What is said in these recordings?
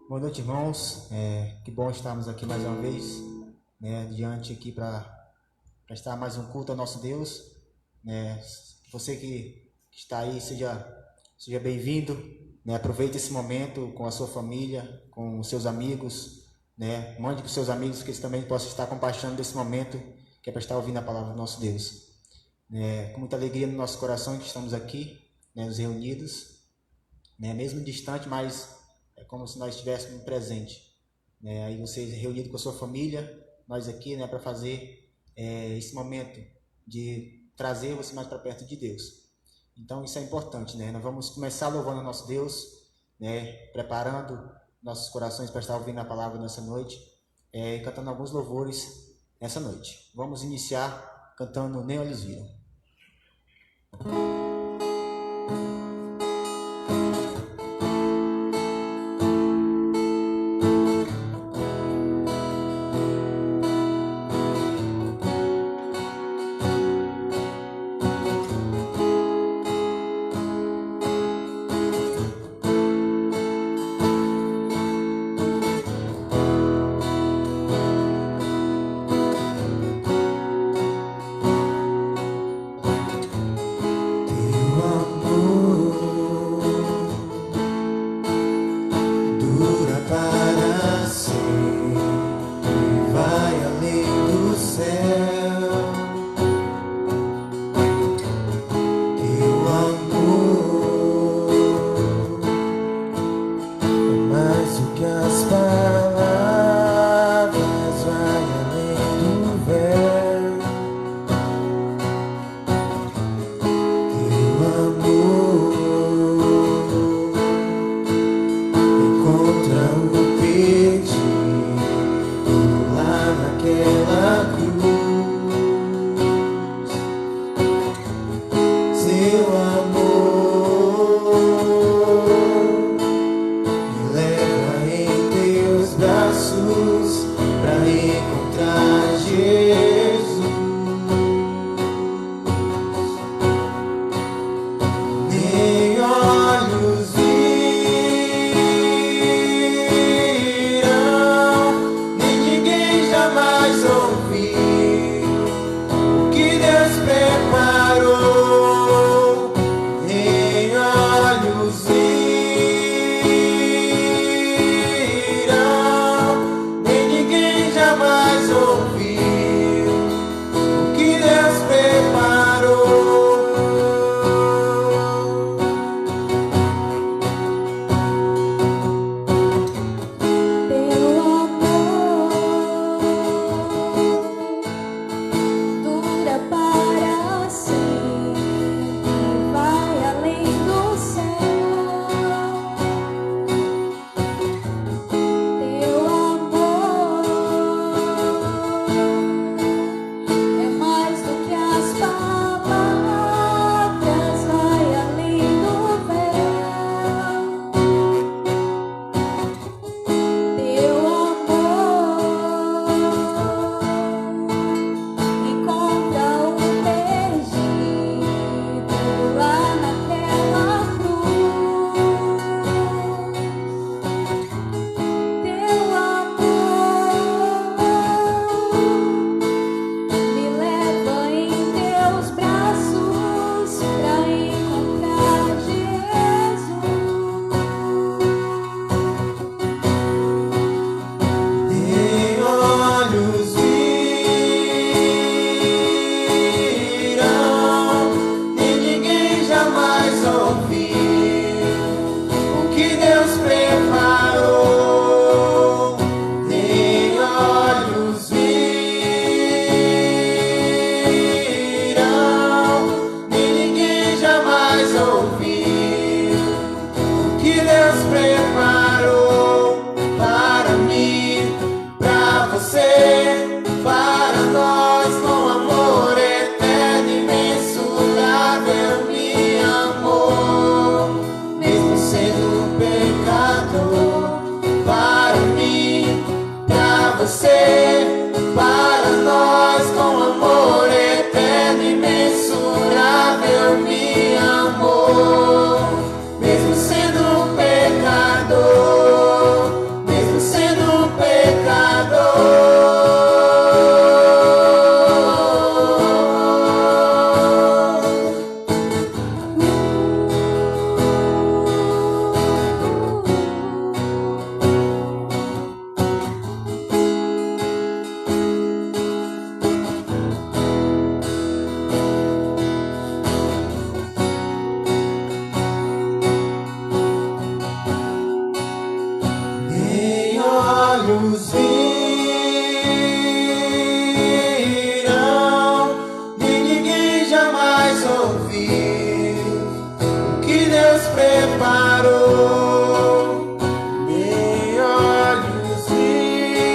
Boa noite, irmãos. Que bom estarmos aqui mais uma vez, né, diante aqui para prestar mais um culto ao nosso Deus, né? Que você que está aí seja bem-vindo, né? Aproveite esse momento com a sua família, com os seus amigos, né? Mande para os seus amigos que eles também possam estar compartilhando desse momento que é para estar ouvindo a palavra do nosso Deus. Com muita alegria no nosso coração que estamos aqui, né, nos reunidos, né, mesmo distante, mas é como se nós estivéssemos presente, né? Aí vocês reunidos com a sua família, nós aqui, né, para fazer esse momento de trazer você mais para perto de Deus. Então isso é importante, né? Nós vamos começar louvando o nosso Deus, né, preparando nossos corações para estar ouvindo a palavra nessa noite, e cantando alguns louvores nessa noite. Vamos iniciar cantando Nem Olhos Viram. Leva em olhos viram e ninguém jamais ouviu o que Deus preparou. Nem olhos viram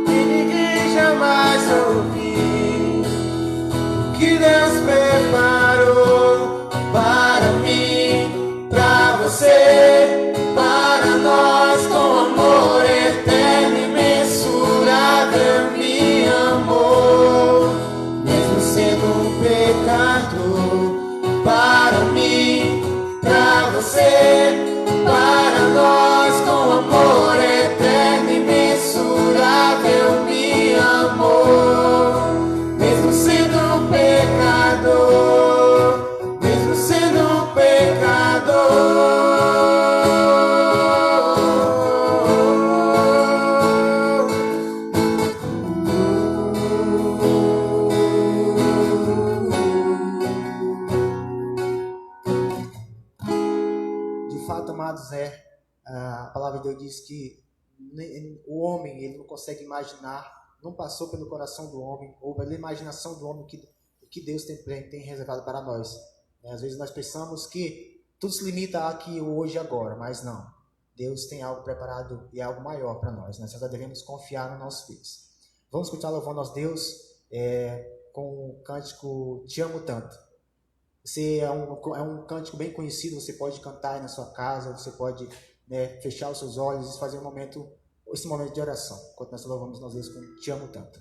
e ninguém jamais ouviu o que Deus preparou para mim, para você, para nós, com amor eterno, imensurável, me amou, mesmo sendo um pecador. Para mim, para você, para nós, com amor eterno, imensurável, me amou, mesmo sendo um pecador, mesmo sendo um pecador. De fato, amados, a palavra de Deus diz que o homem, ele não consegue imaginar, não passou pelo coração do homem, ou pela imaginação do homem, o que Deus tem reservado para nós. Às vezes nós pensamos que tudo se limita aqui, hoje e agora, mas não. Deus tem algo preparado e algo maior para nós. Nós só devemos confiar no nosso Deus. Vamos continuar louvando a Deus com o cântico Te Amo Tanto. É um cântico bem conhecido, você pode cantar aí na sua casa, você pode fechar os seus olhos e fazer esse momento de oração, enquanto nós louvamos nós Deus com Te Amo Tanto.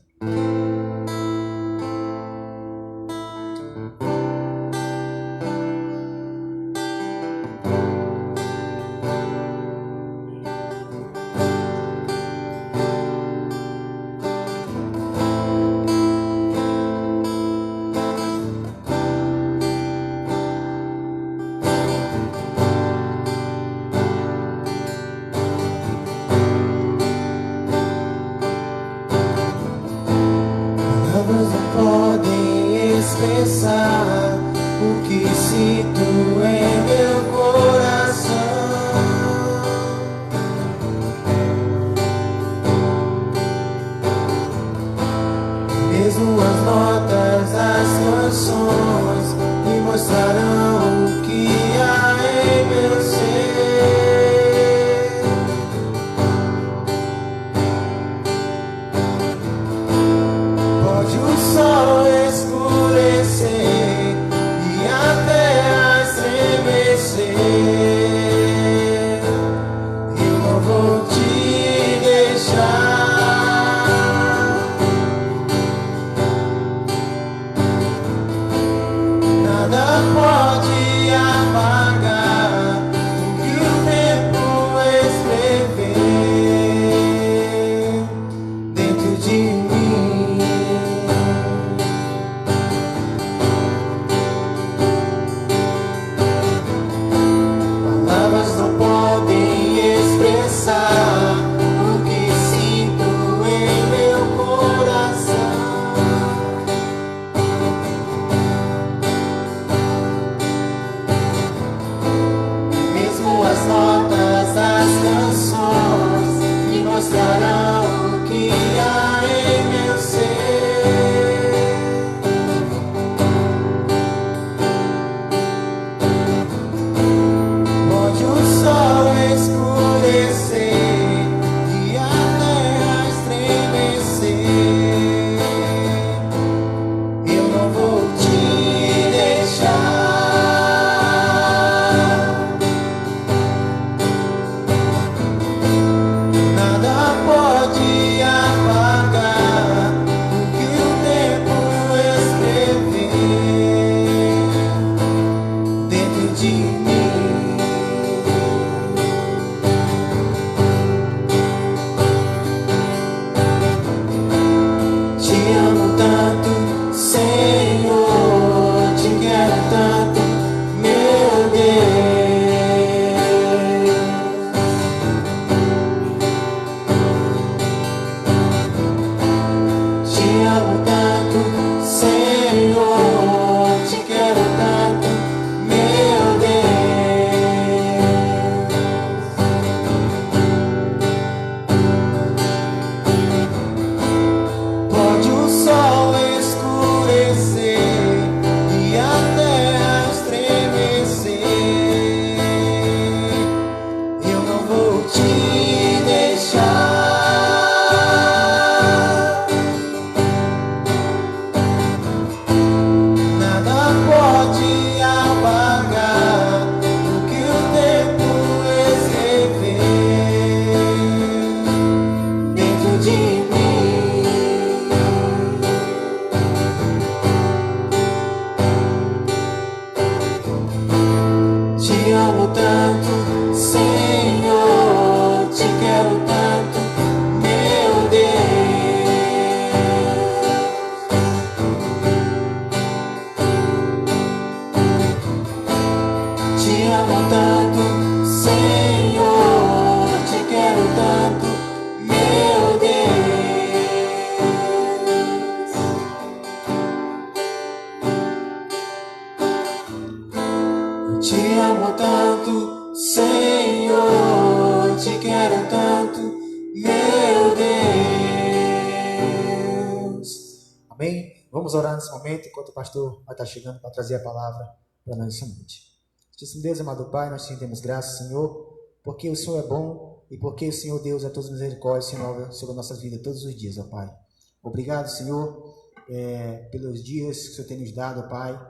amo tanto, Senhor, te quero tanto, meu Deus. Te amo tanto, Senhor, te quero tanto, meu Deus. Te amo tanto, Senhor, te quero tanto, meu Deus. Amém? Vamos orar nesse momento, enquanto o pastor vai estar chegando para trazer a palavra para nós essa noite. Santíssimo Deus, amado Pai, nós te rendemos graças, Senhor, porque o Senhor é bom e porque o Senhor Deus é todas as misericórdias se renova sobre nossas vidas todos os dias, ó Pai. Obrigado, Senhor, pelos dias que o Senhor tem nos dado, ó Pai.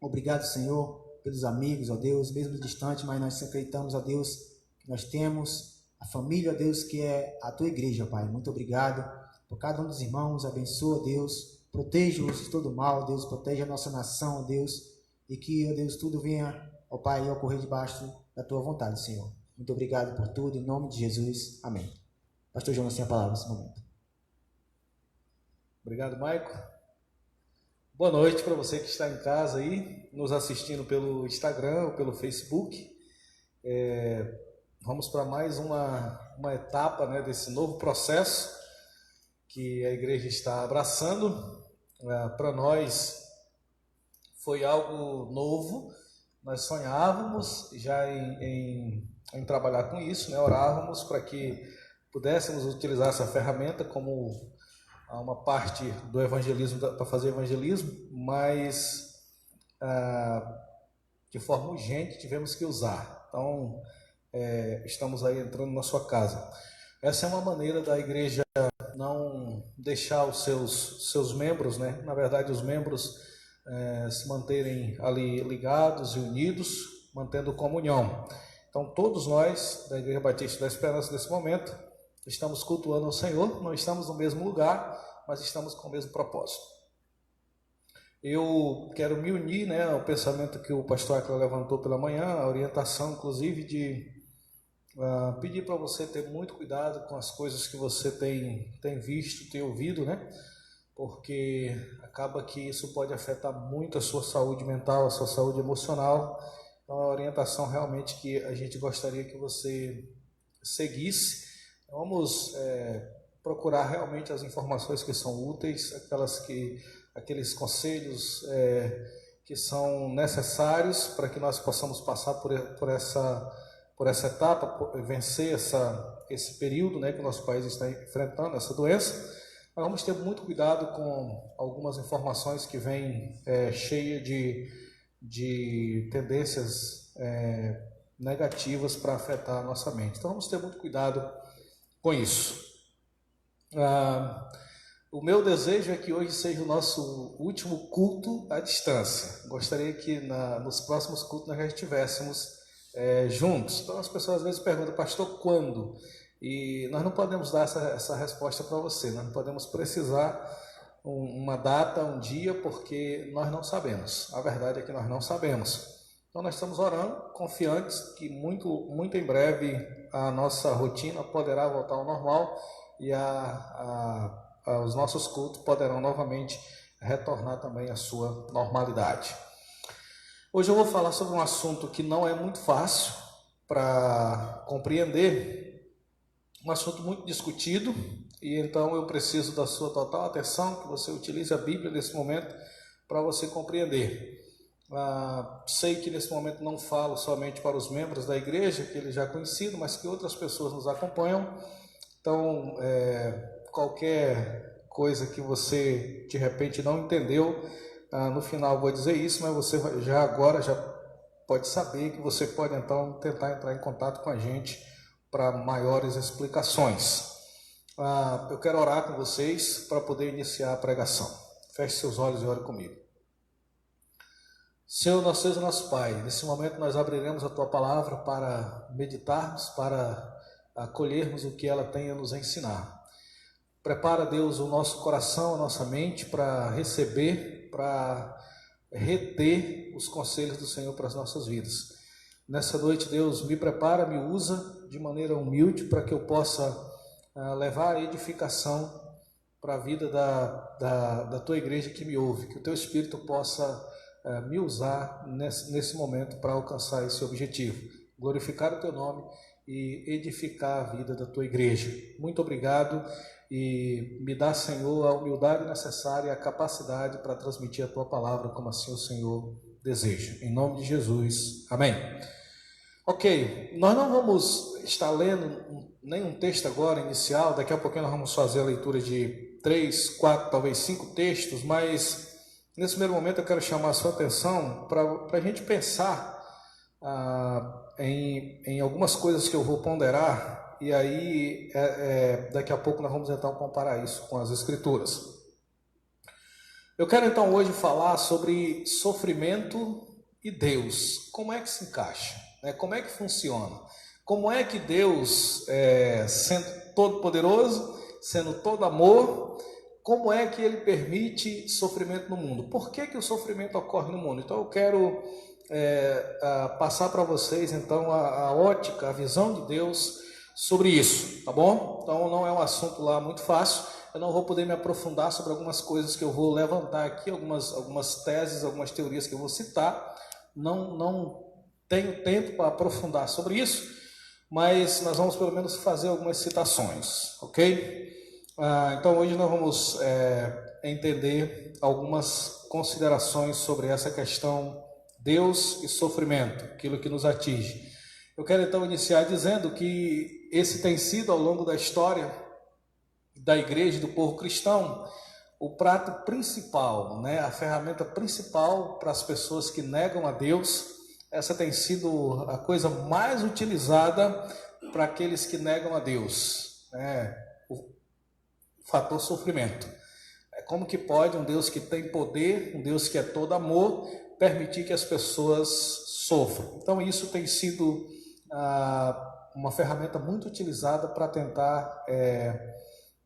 Obrigado, Senhor, pelos amigos, ó Deus, mesmo distante, mas nós acreditamos, ó Deus, que nós temos a família, ó Deus, que é a tua igreja, ó Pai. Muito obrigado por cada um dos irmãos, abençoa, Deus, proteja-os de todo mal, Deus, proteja a nossa nação, ó Deus, e que, ó Deus, tudo venha, ó Pai, ocorrer debaixo da tua vontade, Senhor. Muito obrigado por tudo, em nome de Jesus, amém. Pastor Jonas tem a palavra nesse momento. Obrigado, Maico. Boa noite para você que está em casa aí, nos assistindo pelo Instagram ou pelo Facebook. Vamos para mais uma etapa, né, desse novo processo que a igreja está abraçando. Para nós foi algo novo, nós sonhávamos já em trabalhar com isso, né? Orávamos para que pudéssemos utilizar essa ferramenta como uma parte do evangelismo, para fazer evangelismo, mas de forma urgente tivemos que usar. Então, estamos aí entrando na sua casa. Essa é uma maneira da igreja não deixar os seus membros, né? Na verdade, os membros se manterem ali ligados e unidos, mantendo comunhão. Então, todos nós da Igreja Batista da Esperança, nesse momento, estamos cultuando ao Senhor, não estamos no mesmo lugar, mas estamos com o mesmo propósito. Eu quero me unir, né, ao pensamento que o pastor Acla levantou pela manhã, a orientação, inclusive, de pedir para você ter muito cuidado com as coisas que você tem visto, tem ouvido, né? Porque acaba que isso pode afetar muito a sua saúde mental, a sua saúde emocional. Então, a orientação realmente que a gente gostaria que você seguisse. Vamos procurar realmente as informações que são úteis, aqueles conselhos que são necessários para que nós possamos passar por essa etapa, vencer esse período, né, que o nosso país está enfrentando, essa doença. Mas vamos ter muito cuidado com algumas informações que vêm cheias de tendências negativas para afetar a nossa mente. Então vamos ter muito cuidado com isso. O meu desejo é que hoje seja o nosso último culto à distância. Gostaria que nos próximos cultos nós já estivéssemos juntos. Então as pessoas às vezes perguntam, pastor, quando? E nós não podemos dar essa resposta para você, nós não podemos precisar uma data, um dia, porque nós não sabemos. A verdade é que nós não sabemos. Então nós estamos orando, confiantes que muito, muito em breve a nossa rotina poderá voltar ao normal e os nossos cultos poderão novamente retornar também à sua normalidade. Hoje eu vou falar sobre um assunto que não é muito fácil para compreender, um assunto muito discutido, e então eu preciso da sua total atenção, que você utilize a Bíblia nesse momento para você compreender. Sei que nesse momento não falo somente para os membros da igreja, que ele já é conhecido, mas que outras pessoas nos acompanham. Então, qualquer coisa que você de repente não entendeu, no final eu vou dizer isso, mas você agora já pode saber que você pode então tentar entrar em contato com a gente para maiores explicações. Eu quero orar com vocês para poder iniciar a pregação. Feche seus olhos e ore comigo. Senhor, nosso Deus e nosso Pai, nesse momento nós abriremos a Tua Palavra para meditarmos, para acolhermos o que ela tem a nos ensinar. Prepara, Deus, o nosso coração, a nossa mente para receber, para reter os conselhos do Senhor para as nossas vidas. Nessa noite, Deus, me prepara, me usa de maneira humilde para que eu possa levar a edificação para a vida da tua igreja que me ouve, que o teu Espírito possa me usar nesse momento para alcançar esse objetivo, glorificar o teu nome e edificar a vida da tua igreja. Muito obrigado e me dá, Senhor, a humildade necessária e a capacidade para transmitir a tua palavra como assim o Senhor deseja. Em nome de Jesus, amém. Ok, nós não vamos estar lendo nenhum texto agora inicial, daqui a pouquinho nós vamos fazer a leitura de 3, 4, talvez 5 textos, mas nesse primeiro momento eu quero chamar a sua atenção para a gente pensar em algumas coisas que eu vou ponderar, e aí daqui a pouco nós vamos então comparar isso com as Escrituras. Eu quero então hoje falar sobre sofrimento e Deus. Como é que se encaixa? Como é que funciona? Como é que Deus, sendo todo-poderoso, sendo todo amor, como é que Ele permite sofrimento no mundo? Por que que o sofrimento ocorre no mundo? Então eu quero passar para vocês então a ótica, a visão de Deus sobre isso, tá bom? Então não é um assunto lá muito fácil, eu não vou poder me aprofundar sobre algumas coisas que eu vou levantar aqui, algumas teses, algumas teorias que eu vou citar, não tenho tempo para aprofundar sobre isso, mas nós vamos pelo menos fazer algumas citações, ok? Então hoje nós vamos entender algumas considerações sobre essa questão Deus e sofrimento, aquilo que nos atinge. Eu quero então iniciar dizendo que esse tem sido ao longo da história da igreja e do povo cristão o prato principal, a ferramenta principal para as pessoas que negam a Deus. Essa tem sido a coisa mais utilizada para aqueles que negam a Deus, o fator sofrimento. Como que pode um Deus que tem poder, um Deus que é todo amor, permitir que as pessoas sofram? Então isso tem sido uma ferramenta muito utilizada para tentar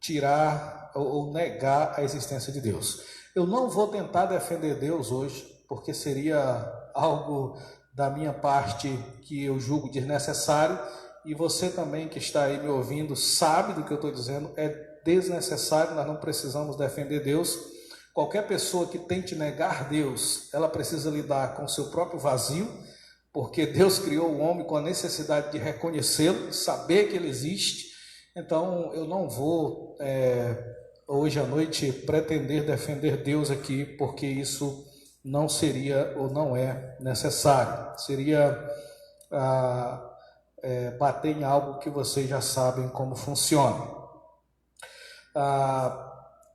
tirar ou negar a existência de Deus. Eu não vou tentar defender Deus hoje, porque seria algo da minha parte que eu julgo desnecessário, e você também que está aí me ouvindo sabe do que eu estou dizendo, é desnecessário, nós não precisamos defender Deus. Qualquer pessoa que tente negar Deus, ela precisa lidar com o seu próprio vazio, porque Deus criou o homem com a necessidade de reconhecê-lo, saber que ele existe. Então eu não vou hoje à noite pretender defender Deus aqui, porque isso não seria ou não é necessário. Seria bater em algo que vocês já sabem como funciona.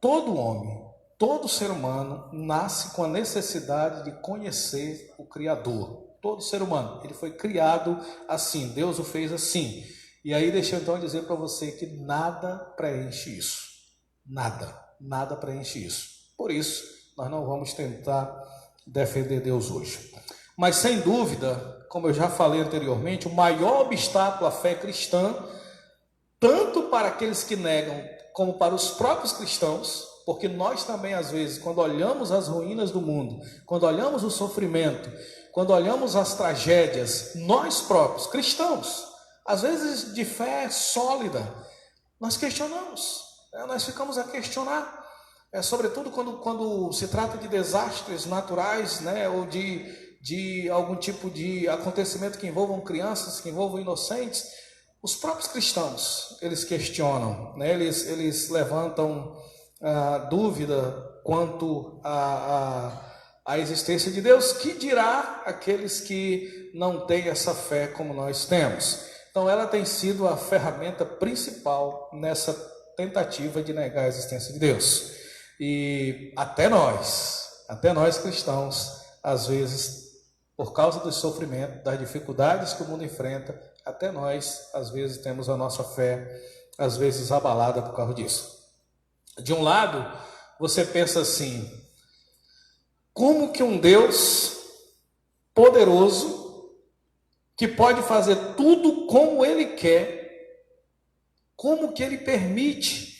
Todo homem, todo ser humano nasce com a necessidade de conhecer o Criador. Todo ser humano, ele foi criado assim, Deus o fez assim. E aí deixa eu então dizer para você que nada preenche isso. Nada preenche isso. Por isso, nós não vamos tentar defender Deus hoje. Mas sem dúvida, como eu já falei anteriormente, o maior obstáculo à fé cristã, tanto para aqueles que negam, como para os próprios cristãos, porque nós também às vezes, quando olhamos as ruínas do mundo, quando olhamos o sofrimento, quando olhamos as tragédias, nós próprios, cristãos, às vezes de fé sólida, nós questionamos, nós ficamos a questionar, sobretudo quando se trata de desastres naturais, ou de algum tipo de acontecimento que envolvam crianças, que envolvam inocentes. Os próprios cristãos, eles questionam, eles levantam dúvida quanto à existência de Deus, que dirá aqueles que não têm essa fé como nós temos. Então ela tem sido a ferramenta principal nessa tentativa de negar a existência de Deus. E até nós cristãos, às vezes, por causa do sofrimento, das dificuldades que o mundo enfrenta, até nós, às vezes, temos a nossa fé, às vezes, abalada por causa disso. De um lado, você pensa assim: como que um Deus poderoso, que pode fazer tudo como Ele quer, como que Ele permite?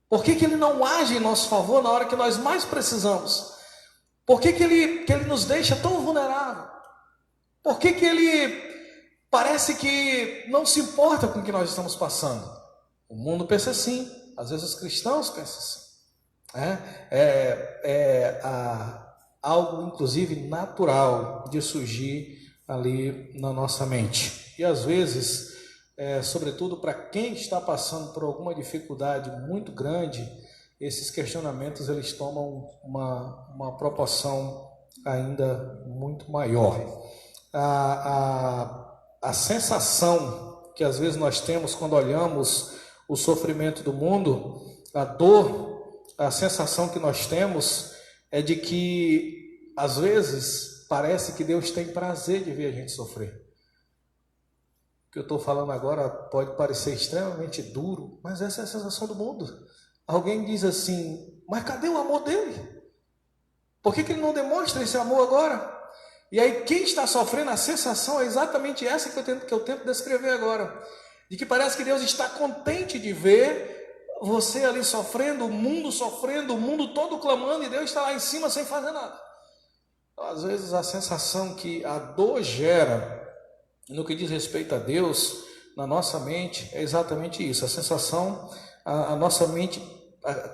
Por que Ele não age em nosso favor na hora que nós mais precisamos? Por que Ele nos deixa tão vulnerável? Por que que ele parece que não se importa com o que nós estamos passando? O mundo pensa assim, às vezes os cristãos pensam assim. Algo, inclusive, natural de surgir ali na nossa mente. E às vezes, sobretudo para quem está passando por alguma dificuldade muito grande, esses questionamentos eles tomam uma proporção ainda muito maior. A sensação que às vezes nós temos quando olhamos o sofrimento do mundo, a dor, a sensação que nós temos é de que às vezes parece que Deus tem prazer de ver a gente sofrer. O que eu estou falando agora pode parecer extremamente duro, mas essa é a sensação do mundo. Alguém diz assim, mas cadê o amor dele? Por que ele não demonstra esse amor agora? E aí quem está sofrendo, a sensação é exatamente essa que eu tento descrever agora. De que parece que Deus está contente de ver você ali sofrendo, o mundo todo clamando, e Deus está lá em cima sem fazer nada. Então, às vezes a sensação que a dor gera no que diz respeito a Deus, na nossa mente, é exatamente isso. A sensação, a nossa mente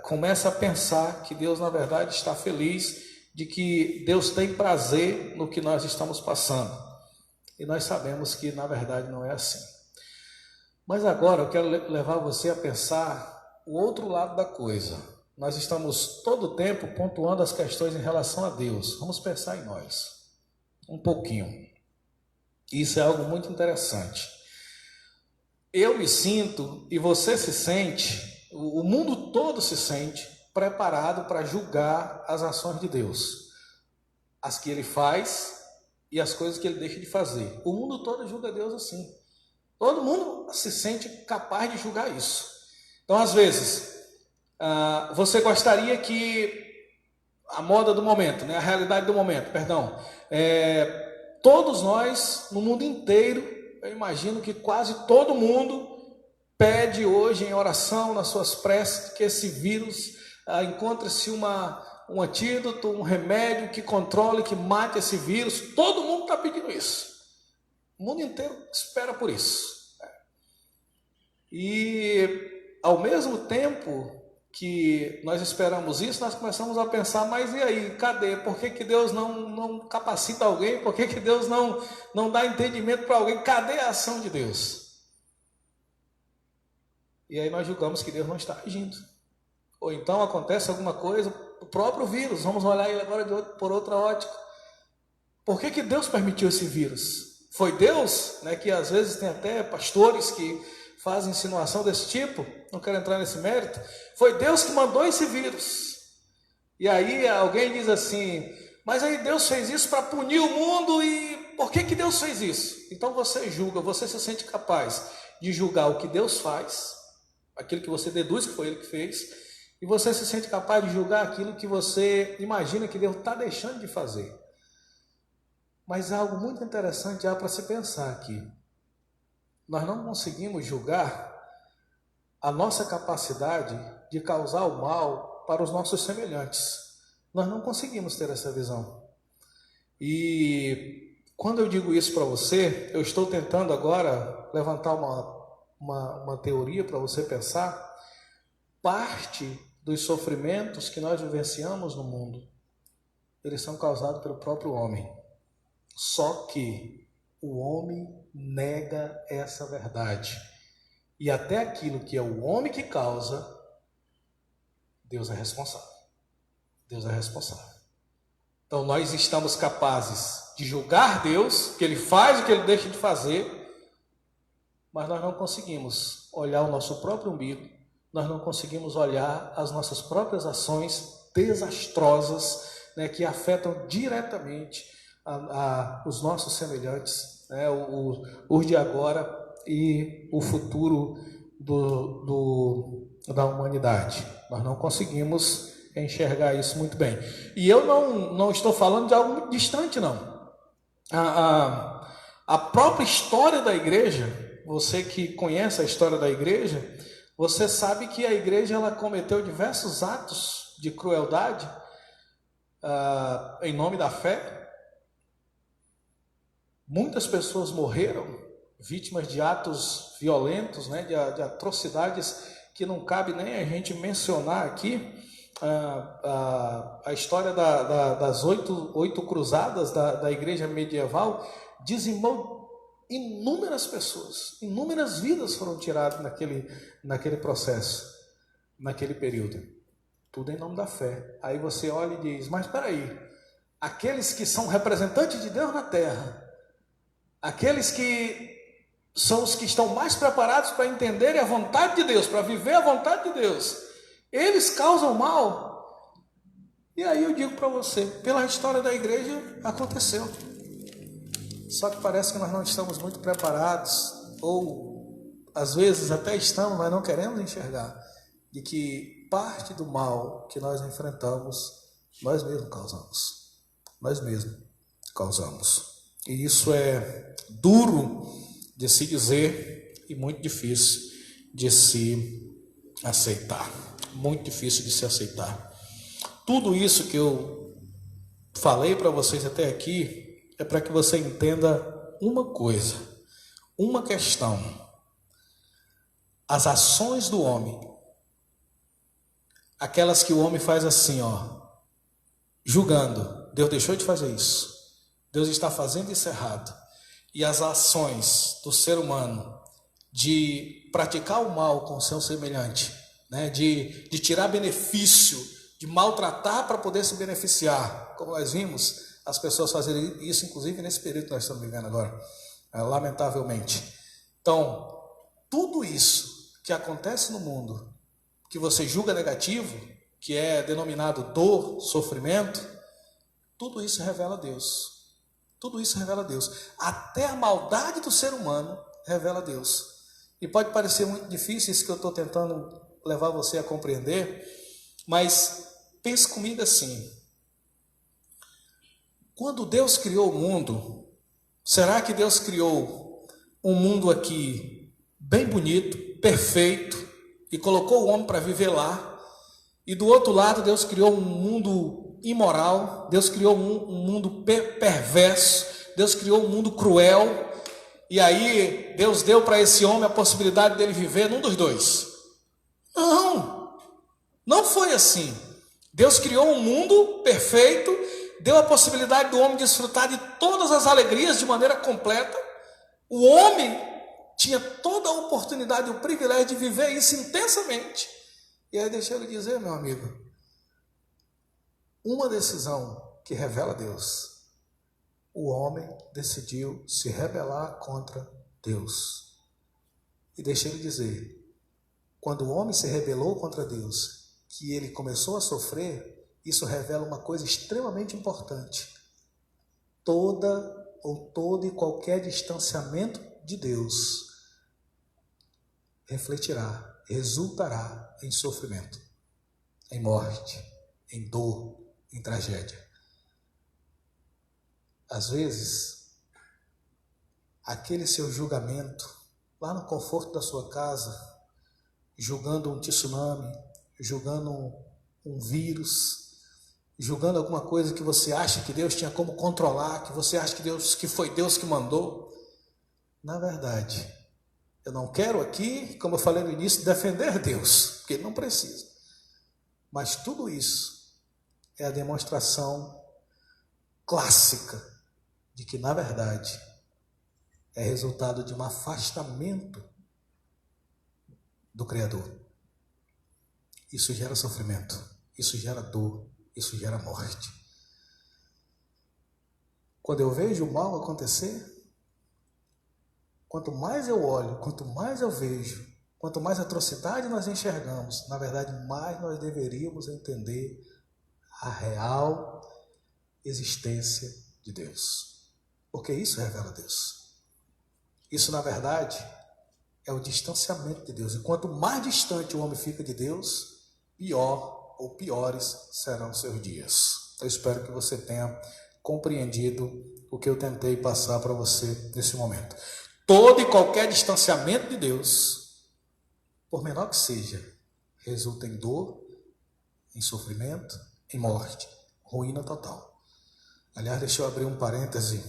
começa a pensar que Deus na verdade está feliz, de que Deus tem prazer no que nós estamos passando. E nós sabemos que na verdade não é assim. Mas agora eu quero levar você a pensar o outro lado da coisa. Nós estamos todo o tempo pontuando as questões em relação a Deus. Vamos pensar em nós um pouquinho. Isso é algo muito interessante. Eu me sinto, e você se sente, o mundo todo se sente preparado para julgar as ações de Deus. As que ele faz e as coisas que ele deixa de fazer. O mundo todo julga Deus assim. Todo mundo se sente capaz de julgar isso. Então, às vezes, você gostaria que a moda do momento, a realidade do momento, todos nós, no mundo inteiro, eu imagino que quase todo mundo pede hoje em oração, nas suas preces, que esse vírus encontre-se um antídoto, um remédio que controle, que mate esse vírus. Todo mundo está pedindo isso. O mundo inteiro espera por isso. E ao mesmo tempo que nós esperamos isso, nós começamos a pensar, mas e aí, cadê? Por que Deus não capacita alguém? Por que Deus não dá entendimento para alguém? Cadê a ação de Deus? E aí nós julgamos que Deus não está agindo. Ou então acontece alguma coisa, o próprio vírus, vamos olhar ele agora por outra ótica. Por que Deus permitiu esse vírus? Foi Deus, que às vezes tem até pastores que fazem insinuação desse tipo, não quero entrar nesse mérito. Foi Deus que mandou esse vírus. E aí alguém diz assim, mas aí Deus fez isso para punir o mundo, e por que Deus fez isso? Então você julga, você se sente capaz de julgar o que Deus faz, aquilo que você deduz que foi Ele que fez, e você se sente capaz de julgar aquilo que você imagina que Deus está deixando de fazer. Mas há algo muito interessante para se pensar aqui. Nós não conseguimos julgar a nossa capacidade de causar o mal para os nossos semelhantes. Nós não conseguimos ter essa visão. E quando eu digo isso para você, eu estou tentando agora levantar uma teoria para você pensar. Parte dos sofrimentos que nós vivenciamos no mundo, eles são causados pelo próprio homem. Só que o homem nega essa verdade. E até aquilo que é o homem que causa, Deus é responsável. Deus é responsável. Então nós estamos capazes de julgar Deus, que Ele faz o que Ele deixa de fazer, mas nós não conseguimos olhar o nosso próprio umbigo, nós não conseguimos olhar as nossas próprias ações desastrosas, que afetam diretamente os nossos semelhantes, os de agora e o futuro da humanidade. Nós não conseguimos enxergar isso muito bem. E eu não estou falando de algo muito distante, não. A própria história da igreja, você que conhece a história da igreja, você sabe que a igreja ela cometeu diversos atos de crueldade em nome da fé. Muitas pessoas morreram, vítimas de atos violentos, né, de atrocidades que não cabe nem a gente mencionar aqui. A história das oito cruzadas da igreja medieval dizimou inúmeras pessoas, inúmeras vidas foram tiradas naquele processo, naquele período. Tudo em nome da fé. Aí você olha e diz, mas espera aí, aqueles que são representantes de Deus na terra, aqueles que são os que estão mais preparados para entenderem a vontade de Deus, para viver a vontade de Deus, eles causam mal. E aí eu digo para você, pela história da igreja aconteceu. Só que parece que nós não estamos muito preparados, ou às vezes até estamos, mas não queremos enxergar, de que parte do mal que nós enfrentamos, nós mesmos causamos. Nós mesmos causamos. E isso é duro de se dizer e muito difícil de se aceitar. Muito difícil de se aceitar. Tudo isso que eu falei para vocês até aqui é para que você entenda uma coisa, uma questão. As ações do homem, aquelas que o homem faz assim, julgando, Deus deixou de fazer isso, Deus está fazendo isso errado. E as ações do ser humano de praticar o mal com o seu semelhante, né? de tirar benefício, de maltratar para poder se beneficiar, como nós vimos as pessoas fazerem isso, inclusive nesse período que nós estamos vivendo agora, lamentavelmente. Então, tudo isso que acontece no mundo, que você julga negativo, que é denominado dor, sofrimento, tudo isso revela Deus. Tudo isso revela Deus. Até a maldade do ser humano revela Deus. E pode parecer muito difícil isso que eu estou tentando levar você a compreender, mas pense comigo assim. Quando Deus criou o mundo, será que Deus criou um mundo aqui bem bonito, perfeito, e colocou o homem para viver lá? E do outro lado, Deus criou um mundo imoral, Deus criou um mundo perverso, Deus criou um mundo cruel, e aí Deus deu para esse homem a possibilidade dele viver num dos dois? Não foi assim. Deus criou um mundo perfeito, deu a possibilidade do homem desfrutar de todas as alegrias de maneira completa. O homem tinha toda a oportunidade e o privilégio de viver isso intensamente. E aí deixa eu lhe dizer, meu amigo, uma decisão que revela Deus. O homem decidiu se rebelar contra Deus. E deixa eu lhe dizer, quando o homem se rebelou contra Deus, que ele começou a sofrer, isso revela uma coisa extremamente importante. Todo e qualquer distanciamento de Deus refletirá, resultará em sofrimento, em morte, em dor, em tragédia. Às vezes, aquele seu julgamento, lá no conforto da sua casa, julgando um tsunami, julgando um vírus, julgando alguma coisa que você acha que Deus tinha como controlar, que você acha que foi Deus que mandou. Na verdade, eu não quero aqui, como eu falei no início, defender Deus, porque Ele não precisa. Mas tudo isso é a demonstração clássica de que, na verdade, é resultado de um afastamento do Criador. Isso gera sofrimento, isso gera dor, isso gera morte. Quando eu vejo o mal acontecer, quanto mais eu olho, quanto mais eu vejo, quanto mais atrocidade nós enxergamos, na verdade, mais nós deveríamos entender a real existência de Deus. Porque isso revela Deus. Isso, na verdade, é o distanciamento de Deus. E quanto mais distante o homem fica de Deus, pior ou piores serão os seus dias. Eu espero que você tenha compreendido o que eu tentei passar para você nesse momento. Todo e qualquer distanciamento de Deus, por menor que seja, resulta em dor, em sofrimento, em morte, ruína total. Aliás, deixa eu abrir um parêntese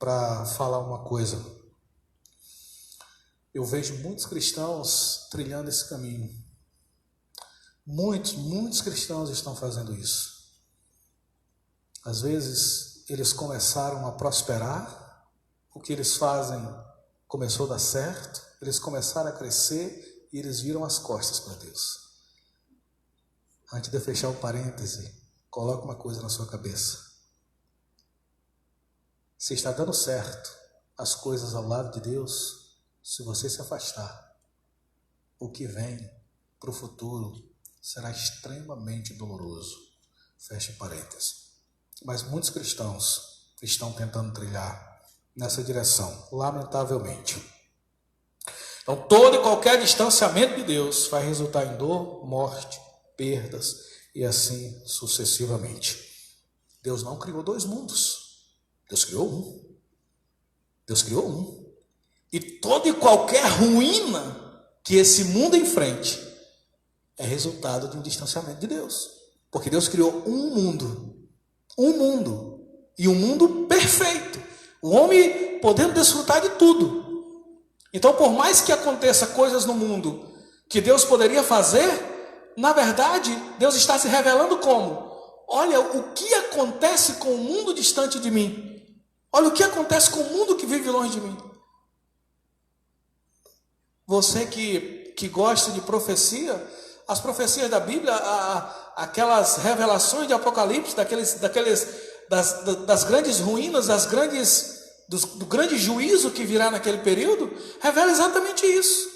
para falar uma coisa. Eu vejo muitos cristãos trilhando esse caminho. Muitos cristãos estão fazendo isso. Às vezes, eles começaram a prosperar, o que eles fazem começou a dar certo, eles começaram a crescer e eles viram as costas para Deus. Antes de eu fechar o parêntese, coloque uma coisa na sua cabeça. Se está dando certo as coisas ao lado de Deus, se você se afastar, o que vem para o futuro será extremamente doloroso. Feche parênteses. Mas muitos cristãos estão tentando trilhar nessa direção, lamentavelmente. Então, todo e qualquer distanciamento de Deus vai resultar em dor, morte, perdas e assim sucessivamente. Deus não criou dois mundos. Deus criou um. Deus criou um. E toda e qualquer ruína que esse mundo enfrente é resultado de um distanciamento de Deus. Porque Deus criou um mundo. Um mundo. E um mundo perfeito. O homem podendo desfrutar de tudo. Então, por mais que aconteça coisas no mundo que Deus poderia fazer, na verdade, Deus está se revelando como? Olha o que acontece com o mundo distante de mim. Olha o que acontece com o mundo que vive longe de mim. Você que gosta de profecia, as profecias da Bíblia, aquelas revelações de Apocalipse, das grandes ruínas, do grande juízo que virá naquele período, revela exatamente isso.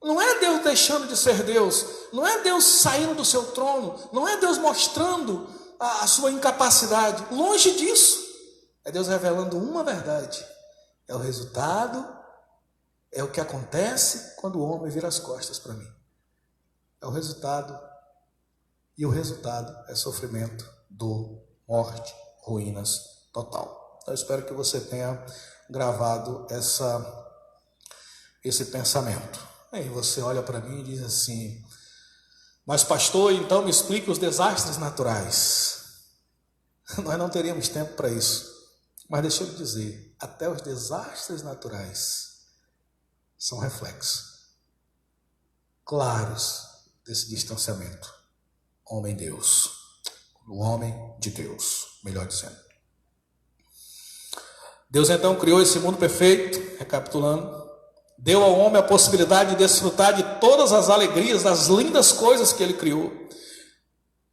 Não é Deus deixando de ser Deus, não é Deus saindo do seu trono, não é Deus mostrando a sua incapacidade. Longe disso. É Deus revelando uma verdade. É o resultado, é o que acontece quando o homem vira as costas para mim. É o resultado, e o resultado é sofrimento, dor, morte, ruínas total. Eu espero que você tenha gravado esse pensamento. Aí você olha para mim e diz assim: mas pastor, então me explique os desastres naturais. Nós não teríamos tempo para isso. Mas deixa eu lhe dizer, até os desastres naturais são reflexos claros desse distanciamento. Homem-Deus. O homem de Deus, melhor dizendo. Deus então criou esse mundo perfeito, recapitulando, deu ao homem a possibilidade de desfrutar de todas as alegrias, das lindas coisas que ele criou.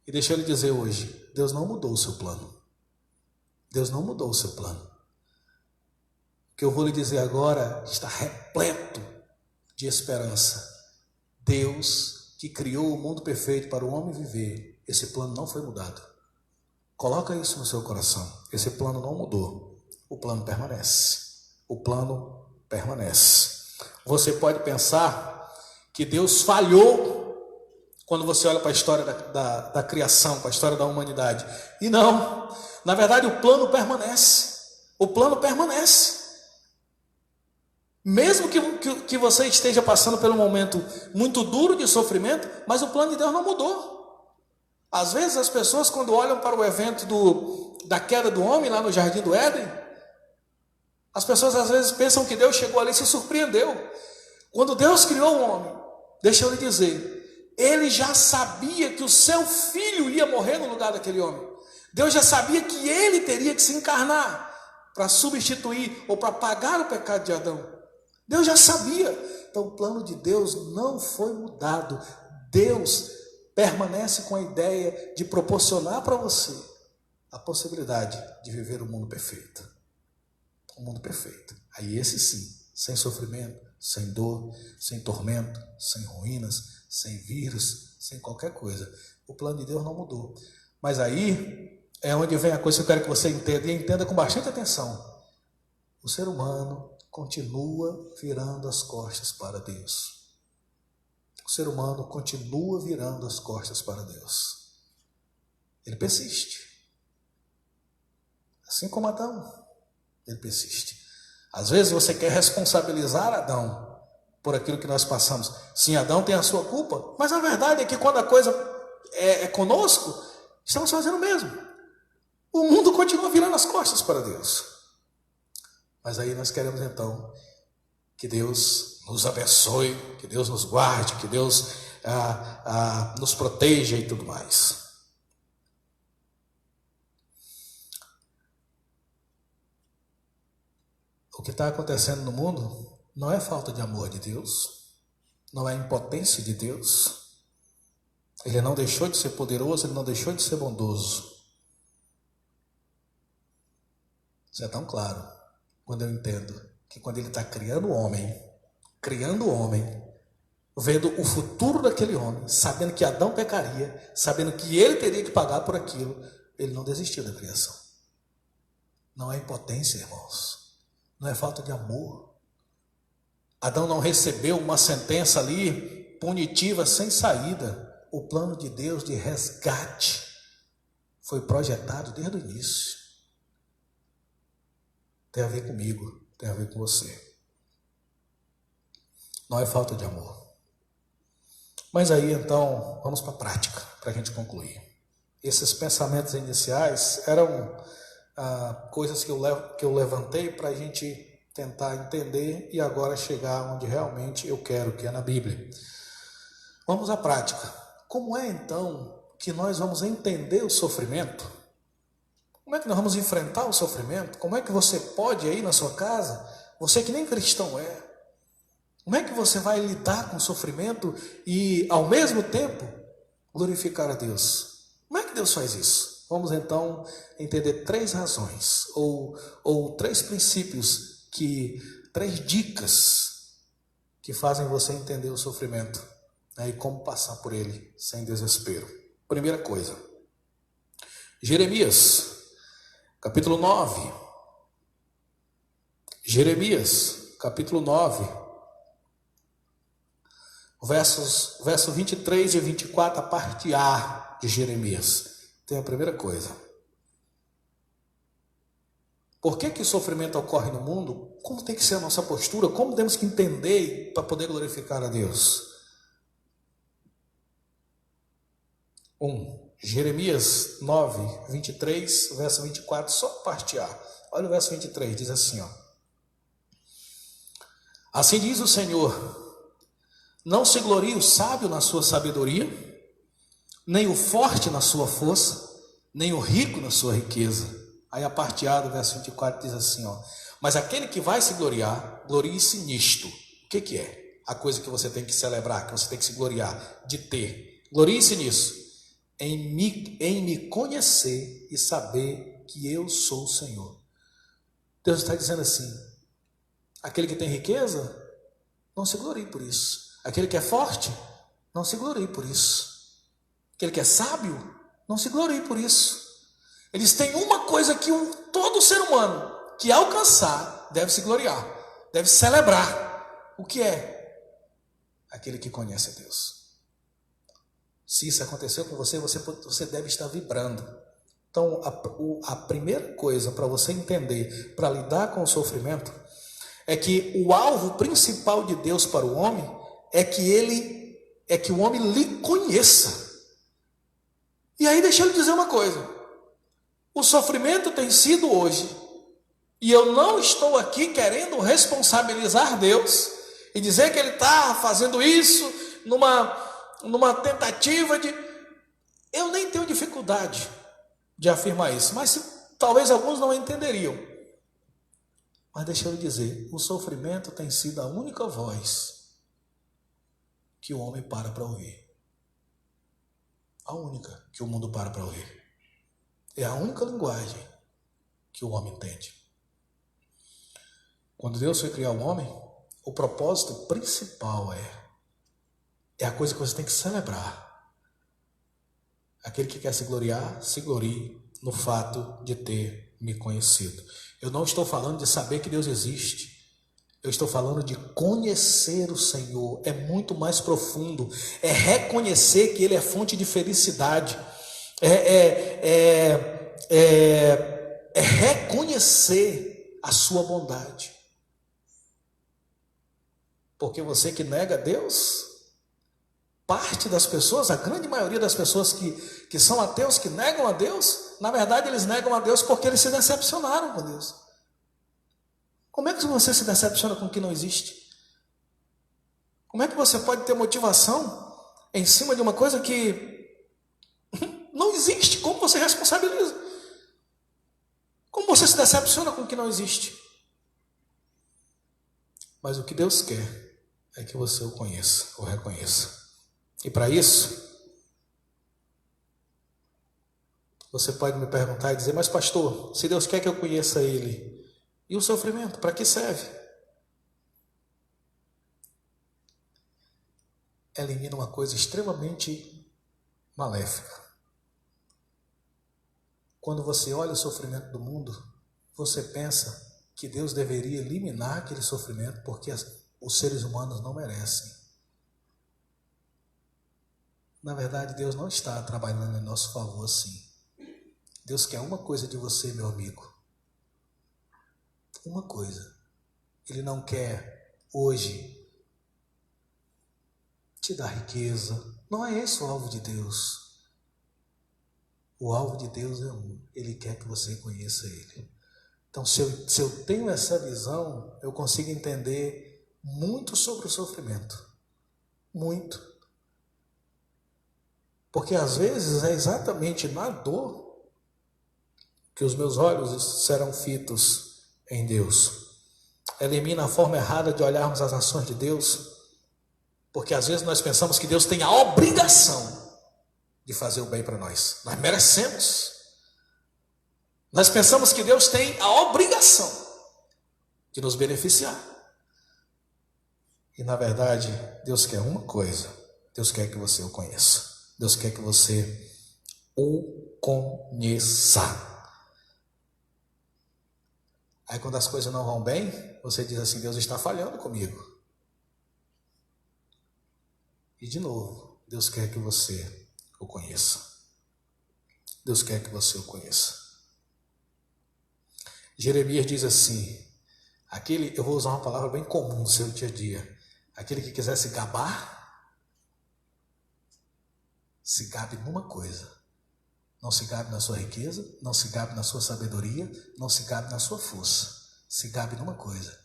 E deixa eu lhe dizer hoje, Deus não mudou o seu plano. Deus não mudou o seu plano. O que eu vou lhe dizer agora está repleto de esperança. Deus, que criou o mundo perfeito para o homem viver, esse plano não foi mudado. Coloca isso no seu coração. Esse plano não mudou. O plano permanece. O plano permanece. Você pode pensar que Deus falhou quando você olha para a história da criação, para a história da humanidade. E não. Na verdade, o plano permanece. O plano permanece. Mesmo que você esteja passando por um momento muito duro de sofrimento, mas o plano de Deus não mudou. Às vezes as pessoas, quando olham para o evento da queda do homem lá no Jardim do Éden, as pessoas às vezes pensam que Deus chegou ali e se surpreendeu. Quando Deus criou o homem, deixa eu lhe dizer, Ele já sabia que o seu filho ia morrer no lugar daquele homem. Deus já sabia que ele teria que se encarnar para substituir ou para pagar o pecado de Adão. Deus já sabia. Então o plano de Deus não foi mudado. Deus permanece com a ideia de proporcionar para você a possibilidade de viver o mundo perfeito. O mundo perfeito. Aí esse sim, sem sofrimento, sem dor, sem tormento, sem ruínas, sem vírus, sem qualquer coisa. O plano de Deus não mudou. Mas aí é onde vem a coisa que eu quero que você entenda, e entenda com bastante atenção. O ser humano continua virando as costas para Deus. O ser humano continua virando as costas para Deus. Ele persiste. Assim como Adão, ele persiste. Às vezes você quer responsabilizar Adão por aquilo que nós passamos. Sim, Adão tem a sua culpa, mas a verdade é que quando a coisa é conosco, estamos fazendo o mesmo. O mundo continua virando as costas para Deus. Mas aí nós queremos então que Deus nos abençoe, que Deus nos guarde, que Deus nos proteja e tudo mais. O que está acontecendo no mundo não é falta de amor de Deus, não é impotência de Deus. Ele não deixou de ser poderoso, ele não deixou de ser bondoso. Isso é tão claro quando eu entendo que quando ele está criando o homem, vendo o futuro daquele homem, sabendo que Adão pecaria, sabendo que ele teria que pagar por aquilo, ele não desistiu da criação. Não é impotência, irmãos. Não é falta de amor. Adão não recebeu uma sentença ali punitiva sem saída. O plano de Deus de resgate foi projetado desde o início. Tem a ver comigo, tem a ver com você. Não é falta de amor. Mas aí então, vamos para a prática, para a gente concluir. Esses pensamentos iniciais eram coisas que eu levantei para a gente tentar entender e agora chegar onde realmente eu quero, que é na Bíblia. Vamos à prática. Como é então que nós vamos entender o sofrimento? Como é que nós vamos enfrentar o sofrimento? Como é que você pode aí na sua casa, você que nem cristão é, como é que você vai lidar com o sofrimento e ao mesmo tempo glorificar a Deus? Como é que Deus faz isso? Vamos então entender 3 razões ou 3 princípios, 3 dicas que fazem você entender o sofrimento, né, e como passar por ele sem desespero. Primeira coisa, Jeremias, capítulo 9. Jeremias, capítulo 9, verso 23 e 24, a parte A de Jeremias. Tem a primeira coisa. Por que o sofrimento ocorre no mundo? Como tem que ser a nossa postura? Como temos que entender para poder glorificar a Deus? Jeremias 9, 23, verso 24, só parte A. Olha o verso 23, diz assim, ó. Assim diz o Senhor: não se glorie o sábio na sua sabedoria, nem o forte na sua força, nem o rico na sua riqueza. Aí a parte A do verso 24 diz assim, ó: mas aquele que vai se gloriar, glorie-se nisto. O que é? A coisa que você tem que celebrar, que você tem que se gloriar, de ter. Glorie-se nisso, em me conhecer e saber que eu sou o Senhor. Deus está dizendo assim: aquele que tem riqueza, não se glorie por isso. Aquele que é forte, não se glorie por isso. Aquele que é sábio, não se glorie por isso. Eles têm uma coisa que todo ser humano que alcançar deve se gloriar, deve celebrar. O que é? Aquele que conhece a Deus. Se isso aconteceu com você, você deve estar vibrando. Então, a primeira coisa para você entender, para lidar com o sofrimento, é que o alvo principal de Deus para o homem é que o homem lhe conheça. E aí deixa eu lhe dizer uma coisa: o sofrimento tem sido hoje, e eu não estou aqui querendo responsabilizar Deus e dizer que Ele está fazendo isso numa tentativa de... Eu nem tenho dificuldade de afirmar isso, mas talvez alguns não entenderiam. Mas deixa eu lhe dizer, o sofrimento tem sido a única voz que o homem para ouvir. A única que o mundo para ouvir. É a única linguagem que o homem entende. Quando Deus foi criar o homem, o propósito principal é a coisa que você tem que celebrar. Aquele que quer se gloriar, se glorie no fato de ter me conhecido. Eu não estou falando de saber que Deus existe. Eu estou falando de conhecer o Senhor. É muito mais profundo. É reconhecer que Ele é fonte de felicidade. É reconhecer a sua bondade. Porque você que nega Deus, parte das pessoas, a grande maioria das pessoas que são ateus, que negam a Deus, na verdade eles negam a Deus porque eles se decepcionaram com Deus. Como é que você se decepciona com o que não existe? Como é que você pode ter motivação em cima de uma coisa que não existe? Como você responsabiliza? Como você se decepciona com o que não existe? Mas o que Deus quer é que você o conheça, o reconheça. E para isso, você pode me perguntar e dizer, mas pastor, se Deus quer que eu conheça Ele, e o sofrimento, para que serve? Elimina uma coisa extremamente maléfica. Quando você olha o sofrimento do mundo, você pensa que Deus deveria eliminar aquele sofrimento porque os seres humanos não merecem. Na verdade, Deus não está trabalhando em nosso favor assim. Deus quer uma coisa de você, meu amigo. Uma coisa. Ele não quer hoje te dar riqueza. Não é esse o alvo de Deus. O alvo de Deus é um. Ele quer que você conheça Ele. Então, se eu tenho essa visão, eu consigo entender muito sobre o sofrimento. Muito. Porque às vezes é exatamente na dor que os meus olhos serão fitos em Deus. Elimina a forma errada de olharmos as ações de Deus, porque às vezes nós pensamos que Deus tem a obrigação de fazer o bem para nós. Nós merecemos. Nós pensamos que Deus tem a obrigação de nos beneficiar. E na verdade, Deus quer uma coisa. Deus quer que você o conheça. Deus quer que você o conheça. Aí quando as coisas não vão bem, você diz assim, Deus está falhando comigo. E de novo, Deus quer que você o conheça. Deus quer que você o conheça. Jeremias diz assim, eu vou usar uma palavra bem comum no seu dia a dia, aquele que quiser se gabar, se gabe numa coisa. Não se gabe na sua riqueza, não se gabe na sua sabedoria, não se gabe na sua força. Se gabe numa coisa.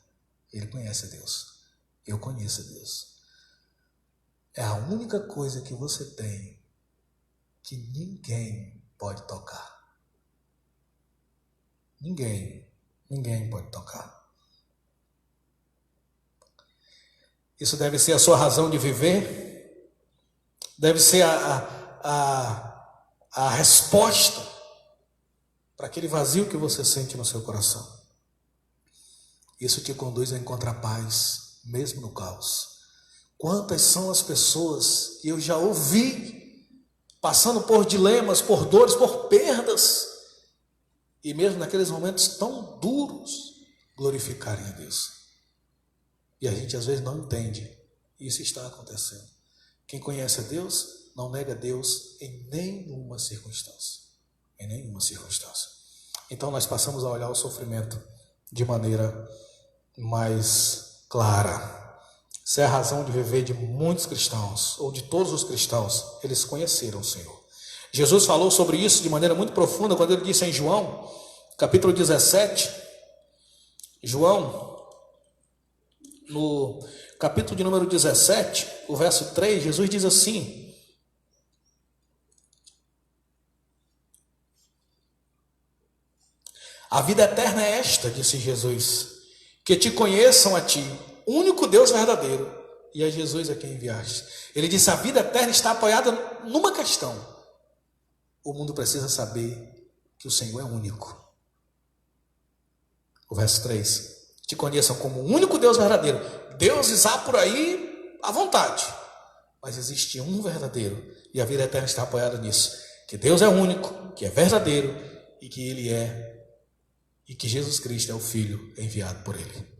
Ele conhece a Deus. Eu conheço a Deus. É a única coisa que você tem que ninguém pode tocar. Ninguém pode tocar. Isso deve ser a sua razão de viver. Deve ser a resposta para aquele vazio que você sente no seu coração. Isso te conduz a encontrar paz, mesmo no caos. Quantas são as pessoas que eu já ouvi passando por dilemas, por dores, por perdas, e mesmo naqueles momentos tão duros, glorificarem a Deus. E a gente às vezes não entende. Isso está acontecendo. Quem conhece a Deus não nega Deus em nenhuma circunstância. Em nenhuma circunstância. Então nós passamos a olhar o sofrimento de maneira mais clara. Essa é a razão de viver de muitos cristãos, ou de todos os cristãos. Eles conheceram o Senhor. Jesus falou sobre isso de maneira muito profunda quando ele disse em João, capítulo 17, João, no capítulo de número 17, o verso 3, Jesus diz assim: a vida eterna é esta, disse Jesus, que te conheçam a ti, único Deus verdadeiro, e a Jesus a quem enviaste. Ele disse, a vida eterna está apoiada numa questão. O mundo precisa saber que o Senhor é único. O verso 3, te conheçam como o único Deus verdadeiro. Deuses há por aí à vontade, mas existe um verdadeiro, e a vida eterna está apoiada nisso, que Deus é único, que é verdadeiro, e que Ele e que Jesus Cristo é o Filho enviado por Ele.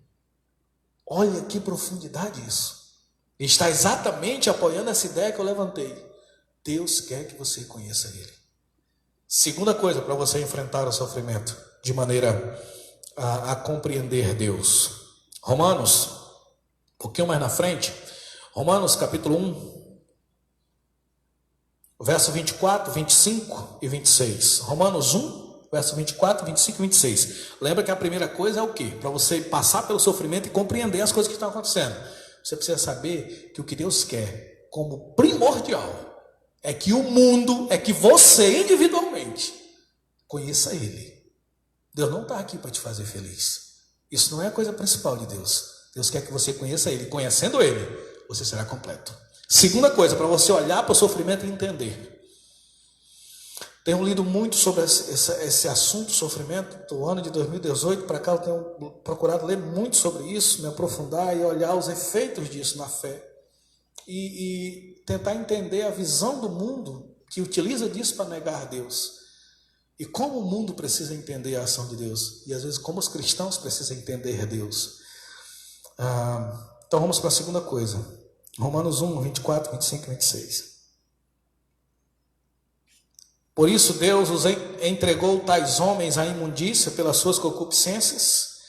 Olha que profundidade isso. E está exatamente apoiando essa ideia que eu levantei. Deus quer que você conheça Ele. Segunda coisa para você enfrentar o sofrimento de maneira a compreender Deus. Romanos, um pouquinho mais na frente, Romanos capítulo 1, verso 24, 25 e 26. Romanos 1, verso 24, 25 e 26. Lembra que a primeira coisa é o quê? Para você passar pelo sofrimento e compreender as coisas que estão acontecendo. Você precisa saber que o que Deus quer como primordial é que o mundo, é que você individualmente conheça Ele. Deus não está aqui para te fazer feliz. Isso não é a coisa principal de Deus. Deus quer que você conheça Ele. Conhecendo Ele, você será completo. Segunda coisa, para você olhar para o sofrimento e entender. Tenho lido muito sobre esse assunto, sofrimento, do ano de 2018 para cá. Eu tenho procurado ler muito sobre isso, me aprofundar e olhar os efeitos disso na fé. E tentar entender a visão do mundo que utiliza disso para negar Deus. E como o mundo precisa entender a ação de Deus. E às vezes como os cristãos precisam entender Deus. Então vamos para a segunda coisa. Romanos 1, 24, 25 e 26. Por isso Deus os entregou tais homens à imundícia pelas suas concupiscências,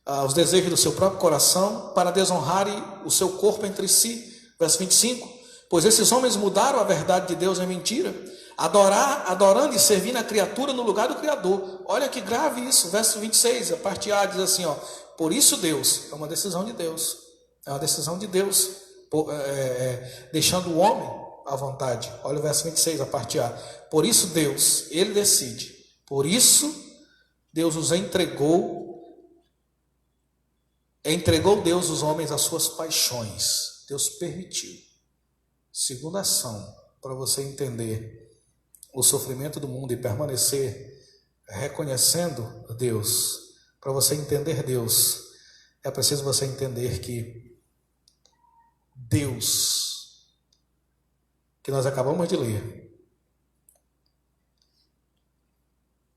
aos desejos do seu próprio coração, para desonrarem o seu corpo entre si. Verso 25. Pois esses homens mudaram a verdade de Deus em mentira, adorando e servindo a criatura no lugar do Criador. Olha que grave isso. Verso 26, a parte A diz assim, ó, por isso Deus, é uma decisão de Deus, é uma decisão de Deus, deixando o homem à vontade. Olha o verso 26, a parte A. Por isso Deus, Ele decide. Por isso Deus os entregou Deus os homens às suas paixões. Deus permitiu. Segunda ação, para você entender o sofrimento do mundo e permanecer reconhecendo Deus. Para você entender Deus, é preciso você entender que Deus, que nós acabamos de ler,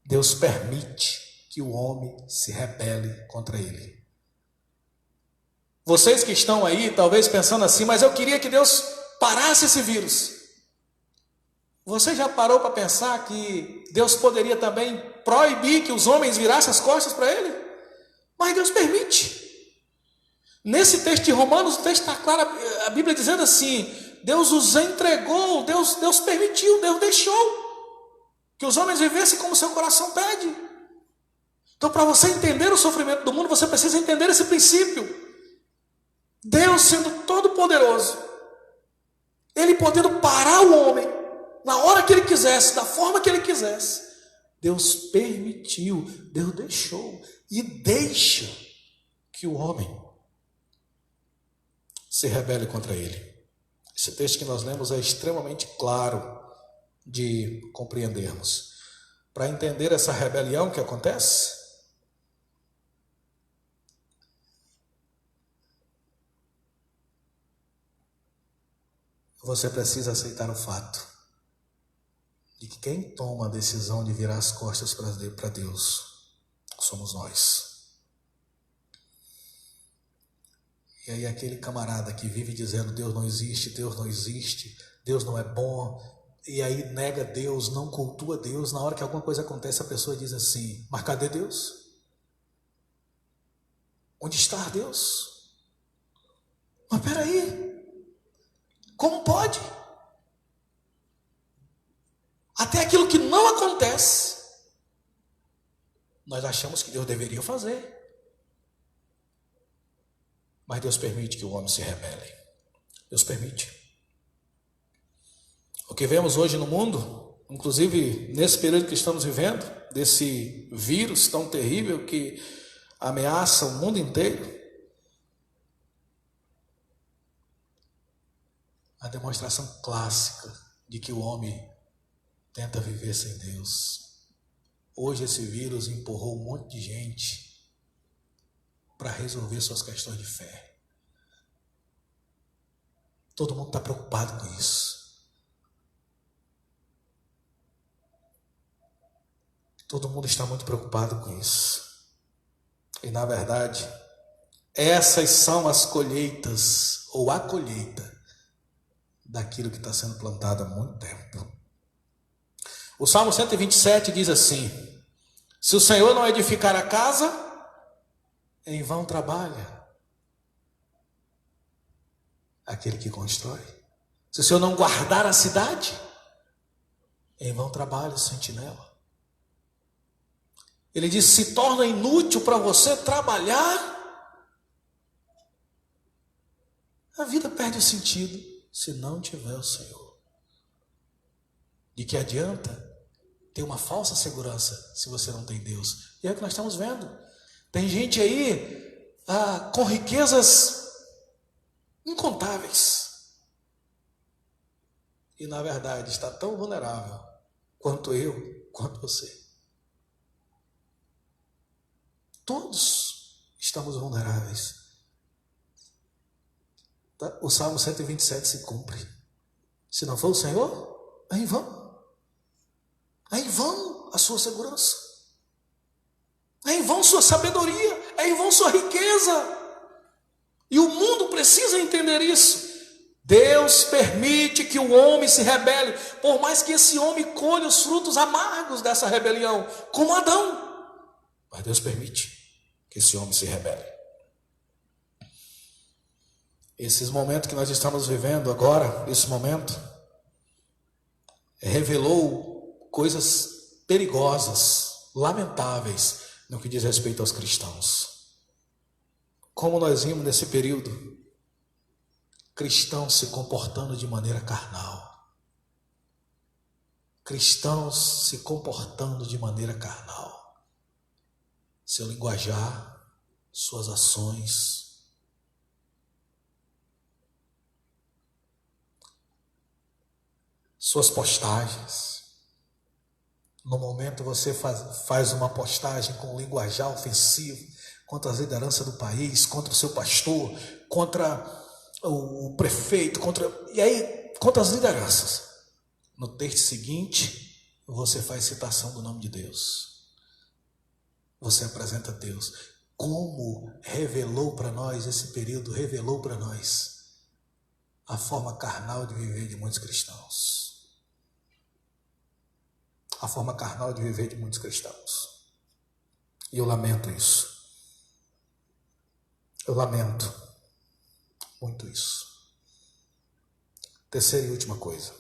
Deus permite que o homem se rebele contra Ele. Vocês que estão aí, talvez pensando assim, mas eu queria que Deus parasse esse vírus. Você já parou para pensar que Deus poderia também proibir que os homens virassem as costas para Ele? Mas Deus permite. Nesse texto de Romanos, o texto está claro, a Bíblia dizendo assim, Deus os entregou, Deus permitiu, Deus deixou que os homens vivessem como seu coração pede. Então, para você entender o sofrimento do mundo, você precisa entender esse princípio. Deus sendo todo poderoso, Ele podendo parar o homem na hora que Ele quisesse, da forma que Ele quisesse, Deus permitiu, Deus deixou e deixa que o homem se rebele contra Ele. Esse texto que nós lemos é extremamente claro de compreendermos. Para entender essa rebelião que acontece, você precisa aceitar o fato de que quem toma a decisão de virar as costas para Deus somos nós. E aí aquele camarada que vive dizendo Deus não existe, Deus não é bom, e aí nega Deus, não cultua Deus, na hora que alguma coisa acontece a pessoa diz assim, mas cadê Deus? Onde está Deus? Mas peraí, como pode? Até aquilo que não acontece, nós achamos que Deus deveria fazer. Mas Deus permite que o homem se rebele. Deus permite. O que vemos hoje no mundo, inclusive nesse período que estamos vivendo, desse vírus tão terrível que ameaça o mundo inteiro, a demonstração clássica de que o homem tenta viver sem Deus. Hoje esse vírus empurrou um monte de gente para resolver suas questões de fé. Todo mundo está preocupado com isso. Todo mundo está muito preocupado com isso. E na verdade, essas são as colheitas, ou a colheita, daquilo que está sendo plantado há muito tempo. O Salmo 127 diz assim, se o Senhor não edificar a casa, em vão trabalha aquele que constrói. Se o Senhor não guardar a cidade, em vão trabalha o sentinela. Ele diz: se torna inútil para você trabalhar. A vida perde o sentido se não tiver o Senhor. De que adianta ter uma falsa segurança se você não tem Deus? E é o que nós estamos vendo. Tem gente aí com riquezas incontáveis. E na verdade está tão vulnerável quanto eu, quanto você. Todos estamos vulneráveis. O Salmo 127 se cumpre. Se não for o Senhor, é em vão. É em vão a sua segurança. É em vão sua sabedoria. É em vão sua riqueza. E o mundo precisa entender isso. Deus permite que o homem se rebele, por mais que esse homem colhe os frutos amargos dessa rebelião, como Adão. Mas Deus permite que esse homem se rebele. Esses momentos que nós estamos vivendo agora, esse momento, revelou coisas perigosas, lamentáveis, no que diz respeito aos cristãos. Como nós vimos nesse período, cristãos se comportando de maneira carnal. Cristãos se comportando de maneira carnal. Seu linguajar, suas ações, suas postagens. No momento você faz uma postagem com linguajar ofensivo contra as lideranças do país, contra o seu pastor, contra o prefeito, contra as lideranças. No texto seguinte, você faz citação do nome de Deus. Você apresenta Deus. Como revelou para nós, esse período revelou para nós a forma carnal de viver de muitos cristãos. A forma carnal de viver de muitos cristãos. E eu lamento isso. Eu lamento muito isso. Terceira e última coisa.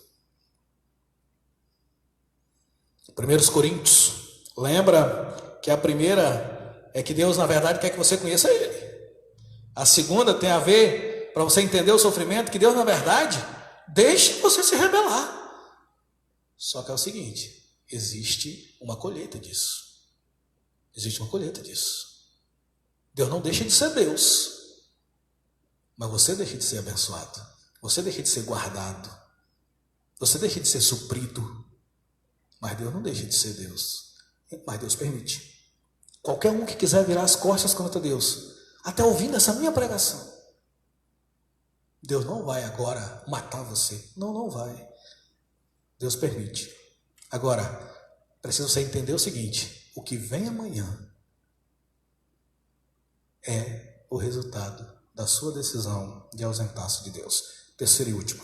1 Coríntios. Lembra que a primeira é que Deus, na verdade, quer que você conheça Ele. A segunda tem a ver, para você entender o sofrimento, que Deus, na verdade, deixa você se rebelar. Só que é o seguinte: existe uma colheita disso. Existe uma colheita disso. Deus não deixa de ser Deus, mas você deixa de ser abençoado. Você deixa de ser guardado. Você deixa de ser suprido. Mas Deus não deixa de ser Deus. Mas Deus permite. Qualquer um que quiser virar as costas contra Deus, até ouvindo essa minha pregação, Deus não vai agora matar você. Não, não vai. Deus permite. Agora, precisa você entender o seguinte: o que vem amanhã é o resultado da sua decisão de ausentar-se de Deus. Terceira e última.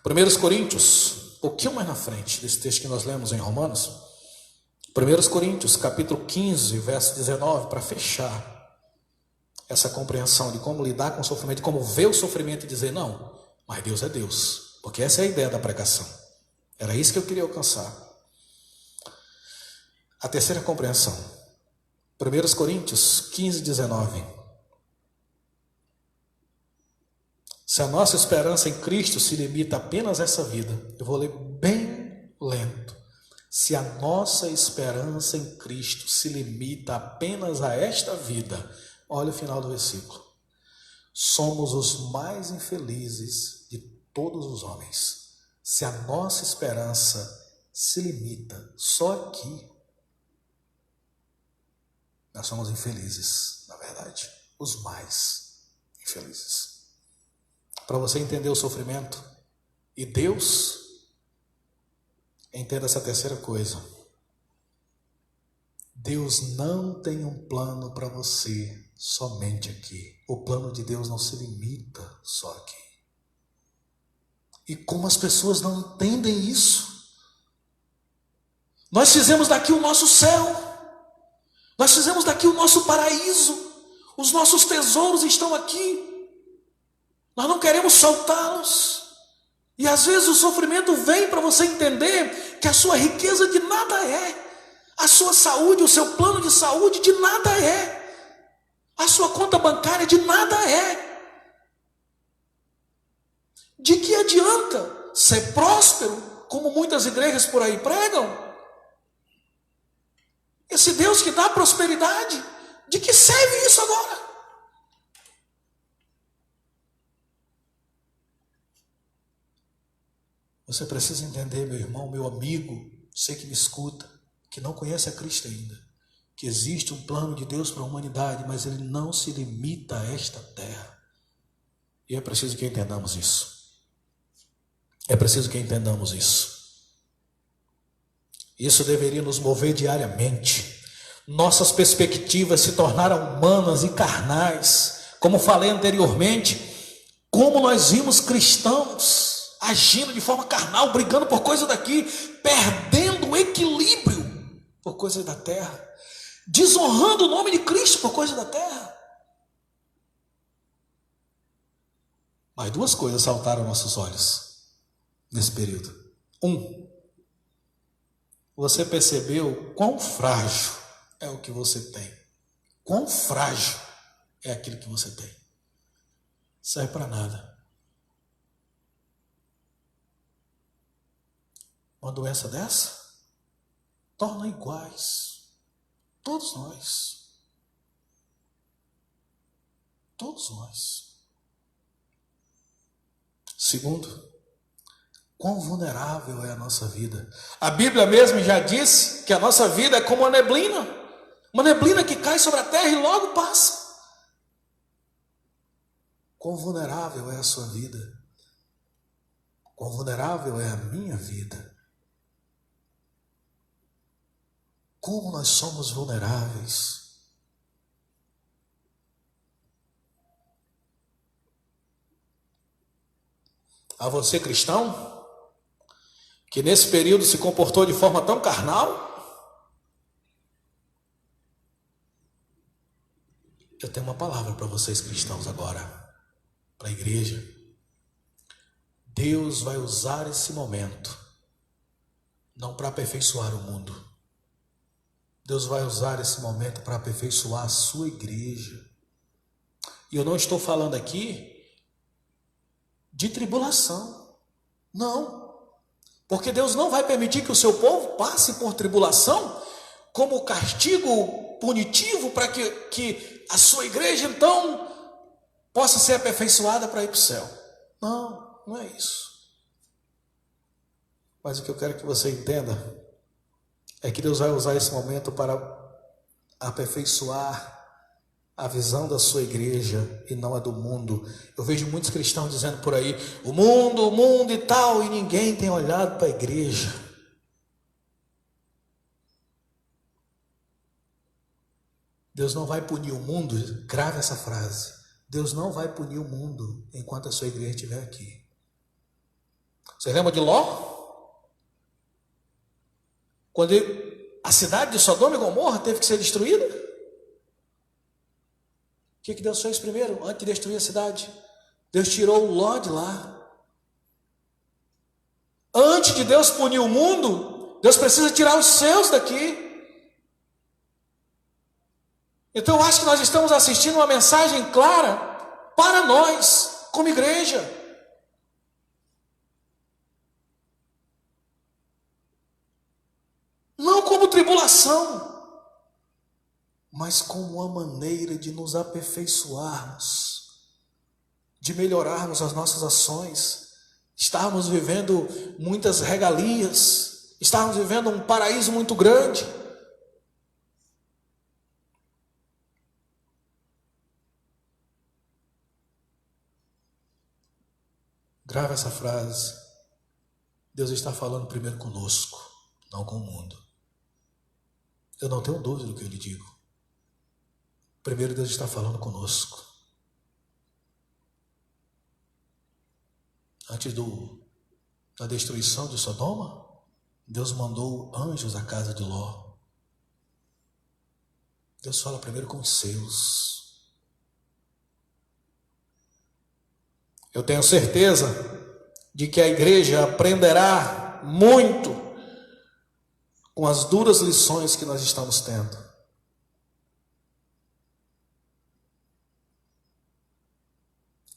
1 Coríntios, um pouquinho mais na frente desse texto que nós lemos em Romanos. 1 Coríntios, capítulo 15, verso 19, para fechar essa compreensão de como lidar com o sofrimento, de como ver o sofrimento e dizer: não, mas Deus é Deus. Porque essa é a ideia da pregação. Era isso que eu queria alcançar. A terceira compreensão. 1 Coríntios 15, 19. Se a nossa esperança em Cristo se limita apenas a essa vida, eu vou ler bem lento. Se a nossa esperança em Cristo se limita apenas a esta vida, olha o final do versículo. Somos os mais infelizes de todos os homens. Se a nossa esperança se limita só aqui, nós somos infelizes, na verdade, os mais infelizes. Para você entender o sofrimento e Deus, entenda essa terceira coisa. Deus não tem um plano para você somente aqui. O plano de Deus não se limita só aqui. E como as pessoas não entendem isso, nós fizemos daqui o nosso céu, nós fizemos daqui o nosso paraíso, os nossos tesouros estão aqui, nós não queremos soltá-los. E às vezes o sofrimento vem para você entender que a sua riqueza de nada é, A sua saúde, o seu plano de saúde de nada é. A sua conta bancária de nada é. De que adianta ser próspero, como muitas igrejas por aí pregam? Esse Deus que dá prosperidade, de que serve isso agora? Você precisa entender, meu irmão, meu amigo, você que me escuta, que não conhece a Cristo ainda, que existe um plano de Deus para a humanidade, mas ele não se limita a esta terra. E é preciso que entendamos isso. É preciso que entendamos isso. Isso deveria nos mover diariamente. Nossas perspectivas se tornaram humanas e carnais. Como falei anteriormente, como nós vimos cristãos agindo de forma carnal, brigando por coisa daqui, perdendo o equilíbrio por coisas da terra, desonrando o nome de Cristo por coisas da terra. Mas duas coisas saltaram aos nossos olhos nesse período. Você percebeu quão frágil é o que você tem? Quão frágil é aquilo que você tem? Serve para nada. Uma doença dessa torna iguais todos nós. Todos nós. Segundo, quão vulnerável é a nossa vida. A Bíblia mesmo já disse que a nossa vida é como uma neblina que cai sobre a terra e logo passa. Quão vulnerável é a sua vida. Quão vulnerável é a minha vida. Como nós somos vulneráveis. A você, cristão, que nesse período se comportou de forma tão carnal, eu tenho uma palavra para vocês cristãos agora, para a igreja. Deus vai usar esse momento, não para aperfeiçoar o mundo. Deus vai usar esse momento para aperfeiçoar a sua igreja. E eu não estou falando aqui de tribulação. Não. Porque Deus não vai permitir que o seu povo passe por tribulação como castigo punitivo para que a sua igreja, então, possa ser aperfeiçoada para ir para o céu. Não, não é isso. Mas o que eu quero que você entenda é que Deus vai usar esse momento para aperfeiçoar a visão da sua igreja e não a do mundo. Eu vejo muitos cristãos dizendo por aí, o mundo e tal, e ninguém tem olhado para a igreja. Deus não vai punir o mundo, grave essa frase. Deus não vai punir o mundo enquanto a sua igreja estiver aqui. Você lembra de Ló? Quando a cidade de Sodoma e Gomorra teve que ser destruída? O que Deus fez primeiro, antes de destruir a cidade? Deus tirou o Ló de lá. Antes de Deus punir o mundo, Deus precisa tirar os seus daqui. Então eu acho que nós estamos assistindo uma mensagem clara para nós, como igreja. Não como tribulação, mas como uma maneira de nos aperfeiçoarmos, de melhorarmos as nossas ações, estarmos vivendo muitas regalias, estarmos vivendo um paraíso muito grande. Grava essa frase. Deus está falando primeiro conosco, não com o mundo. Eu não tenho dúvida do que eu lhe digo. Primeiro Deus está falando conosco. Antes da destruição de Sodoma, Deus mandou anjos à casa de Ló. Deus fala primeiro com os seus. Eu tenho certeza de que a igreja aprenderá muito com as duras lições que nós estamos tendo.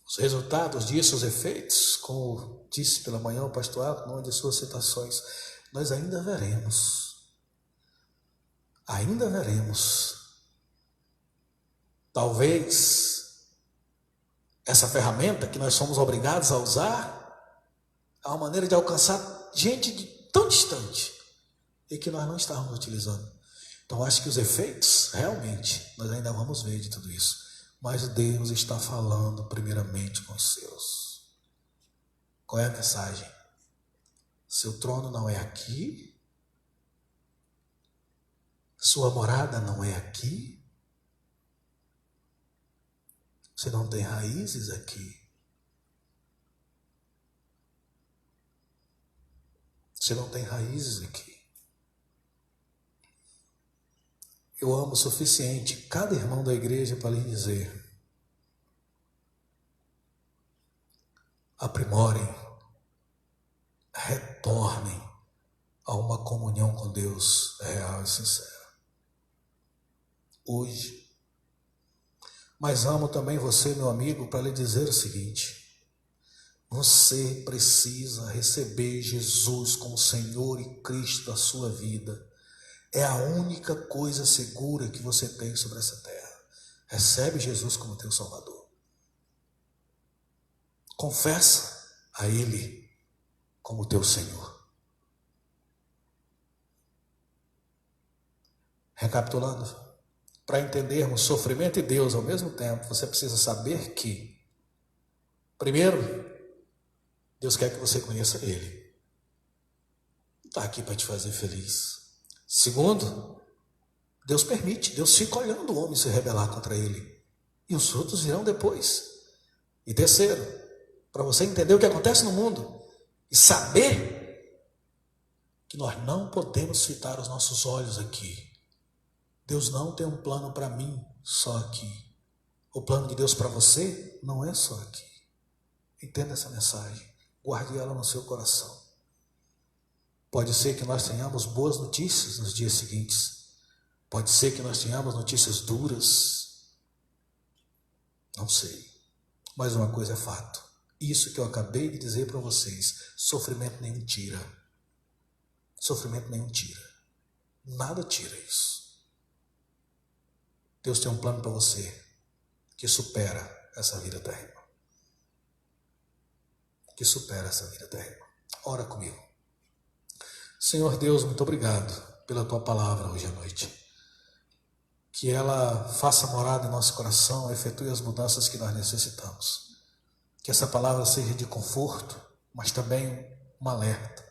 Os resultados disso, os efeitos, como disse pela manhã o pastor Alto, numa de suas citações, nós ainda veremos. Ainda veremos. Talvez essa ferramenta que nós somos obrigados a usar é uma maneira de alcançar gente tão distante e que nós não estávamos utilizando. Então acho que os efeitos, realmente, nós ainda vamos ver de tudo isso. Mas Deus está falando primeiramente com os seus. Qual é a mensagem? Seu trono não é aqui. Sua morada não é aqui. Você não tem raízes aqui. Você não tem raízes aqui. Eu amo o suficiente cada irmão da igreja para lhe dizer: aprimorem, retornem a uma comunhão com Deus real e sincera. Hoje. Mas amo também você, meu amigo, para lhe dizer o seguinte: você precisa receber Jesus como Senhor e Cristo da sua vida. É a única coisa segura que você tem sobre essa terra. Recebe Jesus como teu Salvador. Confessa a Ele como teu Senhor. Recapitulando, para entendermos sofrimento e Deus ao mesmo tempo, você precisa saber que, primeiro, Deus quer que você conheça Ele. Não está aqui para te fazer feliz. Segundo, Deus permite, Deus fica olhando o homem se rebelar contra Ele. E os frutos virão depois. E terceiro, para você entender o que acontece no mundo e saber que nós não podemos fitar os nossos olhos aqui. Deus não tem um plano para mim só aqui. O plano de Deus para você não é só aqui. Entenda essa mensagem. Guarde ela no seu coração. Pode ser que nós tenhamos boas notícias nos dias seguintes. Pode ser que nós tenhamos notícias duras. Não sei. Mas uma coisa é fato. Isso que eu acabei de dizer para vocês, sofrimento nenhum tira. Sofrimento nenhum tira. Nada tira isso. Deus tem um plano para você que supera essa vida terrena. Que supera essa vida terrena. Ora comigo. Senhor Deus, muito obrigado pela Tua palavra hoje à noite. Que ela faça morada em nosso coração, efetue as mudanças que nós necessitamos. Que essa palavra seja de conforto, mas também um alerta,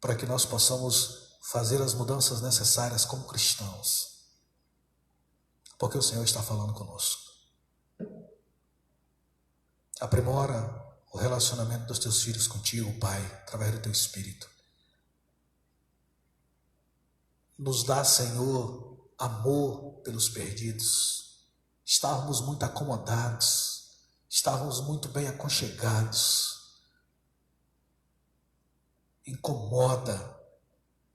para que nós possamos fazer as mudanças necessárias como cristãos. Porque o Senhor está falando conosco. Aprimora o relacionamento dos Teus filhos contigo, Pai, através do Teu Espírito. Nos dá, Senhor, amor pelos perdidos. Estávamos muito acomodados, estávamos muito bem aconchegados. Incomoda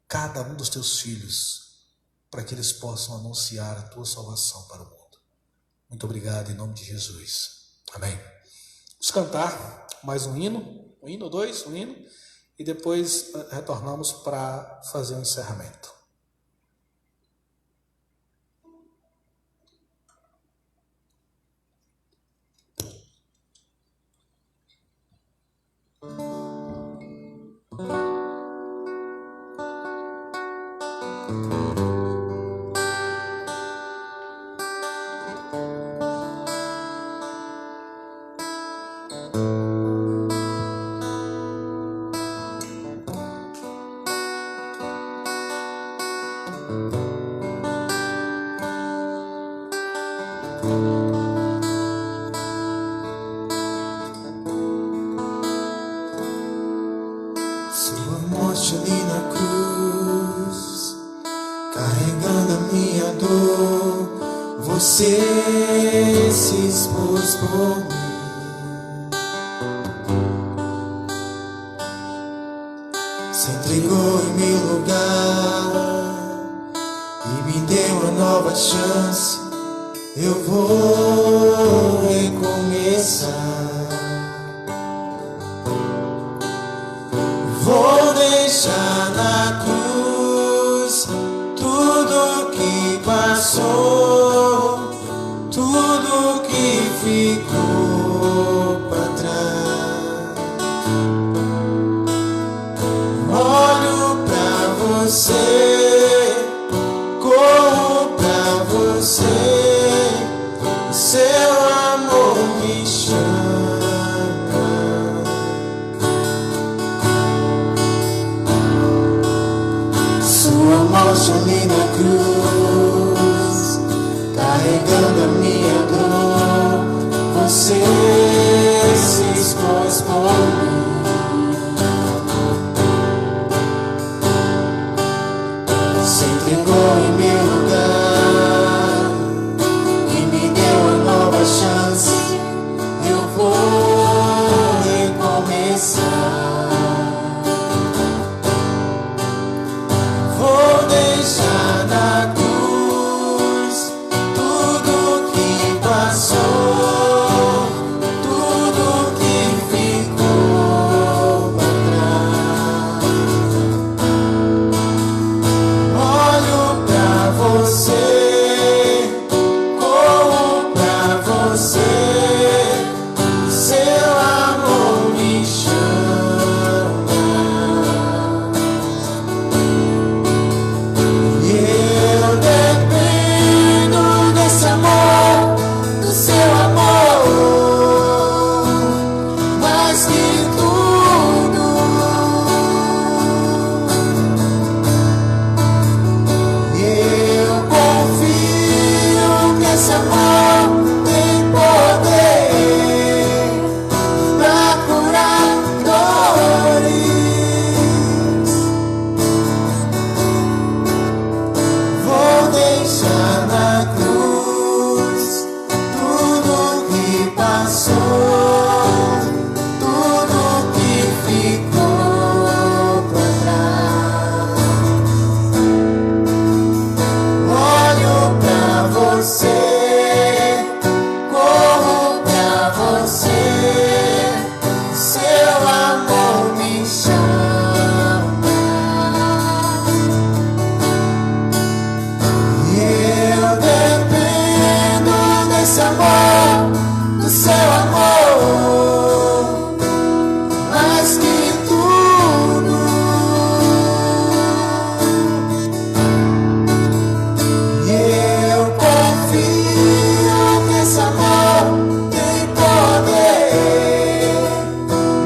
cada um dos Teus filhos para que eles possam anunciar a Tua salvação para o mundo. Muito obrigado em nome de Jesus. Amém. Vamos cantar mais um hino, dois, e depois retornamos para fazer o encerramento. Sua morte ali na cruz, carregando a minha dor, você se expôs por mim. Se entregou em meu lugar, chance, eu vou recomeçar. Vou deixar na cruz tudo que passou, tudo que ficou pra trás. Olho pra você, corro pra você, seu amor me chama. Sua morte ali na cruz, carregando a minha dor, você se expôs por mim. Se entregou em meu lugar e me deu uma nova chance. Eu vou recomeçar. Vou deixar na cruz tudo que passou, tudo que ficou pra trás. Olho pra você, corro pra você, seu amor me chama. E eu dependo desse amor, do seu amor, mais que tudo. Eu confio que esse amor tem poder pra curar dores. Vou deixar na cruz tudo que passou, tudo que ficou pra trás. Olho pra você, corro pra você, seu amor me chama. E eu dependo desse amor, do seu amor, mais que tudo. E eu confio que esse amor tem poder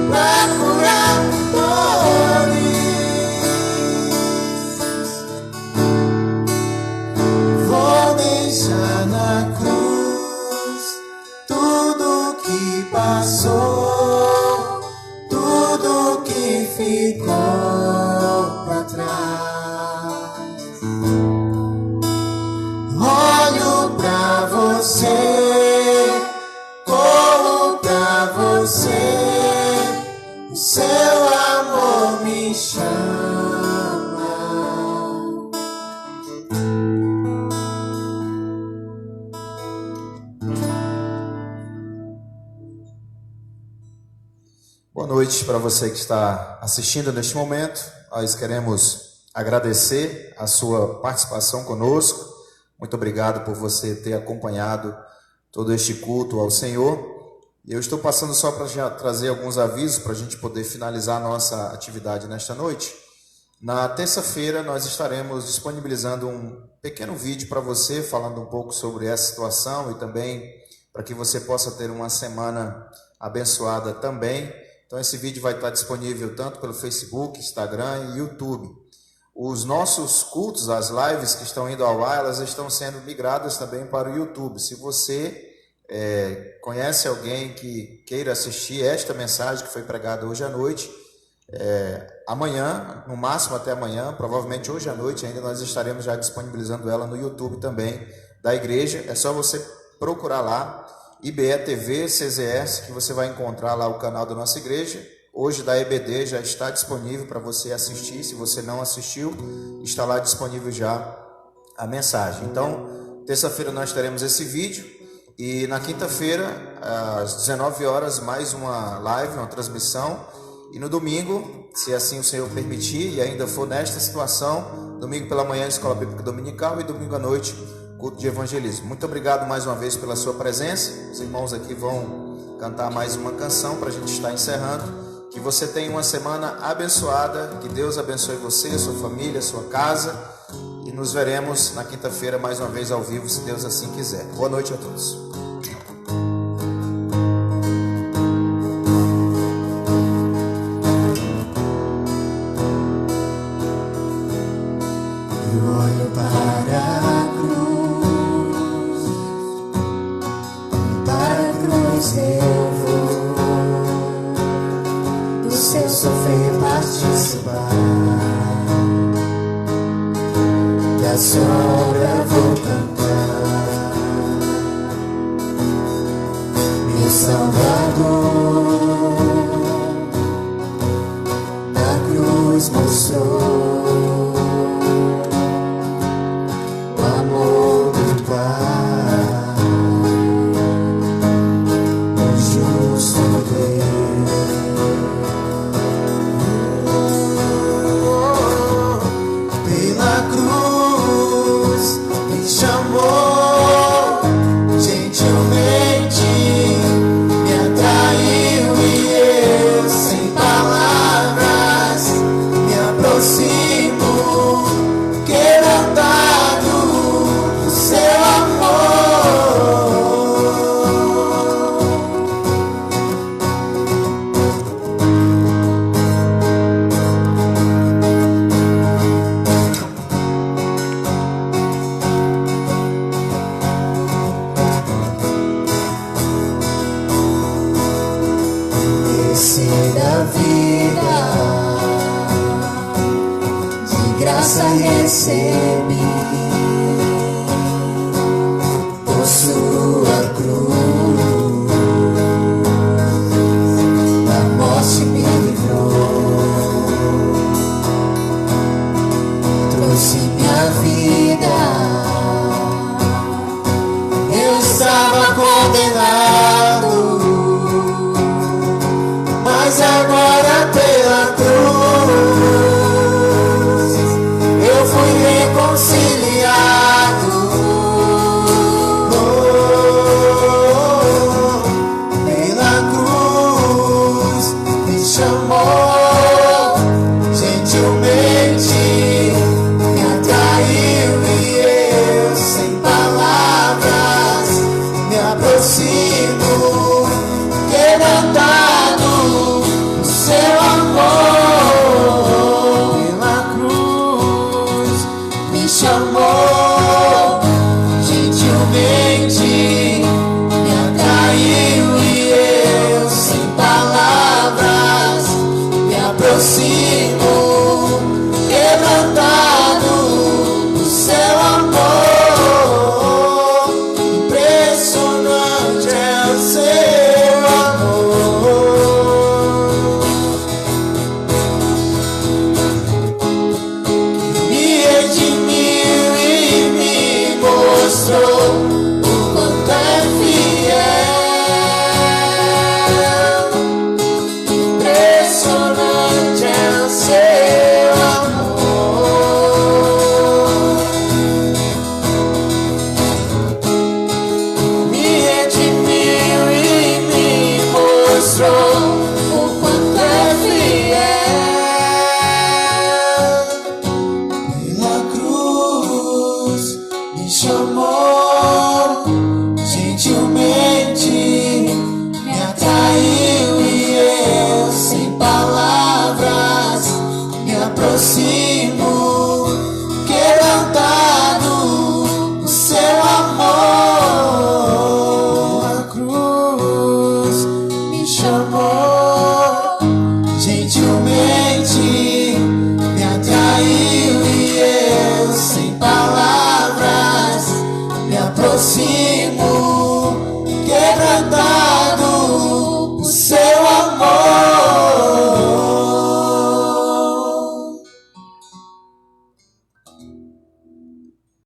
pra curar dores. Vou deixar na cruz tudo que passou, tudo que ficou pra trás. Olho pra você, corro pra você, o seu amor me chama. Boa noite para você que está assistindo neste momento. Nós queremos agradecer a sua participação conosco. Muito obrigado por você ter acompanhado todo este culto ao Senhor. Eu estou passando só para já trazer alguns avisos para a gente poder finalizar a nossa atividade nesta noite. Na terça-feira nós estaremos disponibilizando um pequeno vídeo para você, falando um pouco sobre essa situação e também para que você possa ter uma semana abençoada também. Então esse vídeo vai estar disponível tanto pelo Facebook, Instagram e YouTube. Os nossos cultos, as lives que estão indo ao ar, elas estão sendo migradas também para o YouTube. Se você conhece alguém que queira assistir esta mensagem que foi pregada hoje à noite, amanhã, no máximo até amanhã, provavelmente hoje à noite ainda, nós estaremos já disponibilizando ela no YouTube também da igreja. É só você procurar lá, IBE TV CZS, que você vai encontrar lá o canal da nossa igreja. Hoje da EBD já está disponível para você assistir. Se você não assistiu, está lá disponível já a mensagem. Então, Terça-feira nós teremos esse vídeo e na quinta-feira, às 19 horas, mais uma live, uma transmissão. E no domingo, se assim o Senhor permitir e ainda for nesta situação, domingo pela manhã, Escola Bíblica Dominical e domingo à noite, culto de evangelismo. Muito obrigado mais uma vez pela sua presença. Os irmãos aqui vão cantar mais uma canção para a gente estar encerrando. Que você tenha uma semana abençoada, que Deus abençoe você, sua família, sua casa, e nos veremos na quinta-feira mais uma vez ao vivo, se Deus assim quiser. Boa noite a todos. Eu olho para a cruz eu vou do seu sofrer participar, da sua obra vou cantar. Meu Salvador na cruz mostrou o amor do Pai, o justo Deus. Pela cruz me chamou, gentilmente me atraiu e eu sem palavras me aproximo, quebrantado do seu amor. Esse da vida de graça recebi,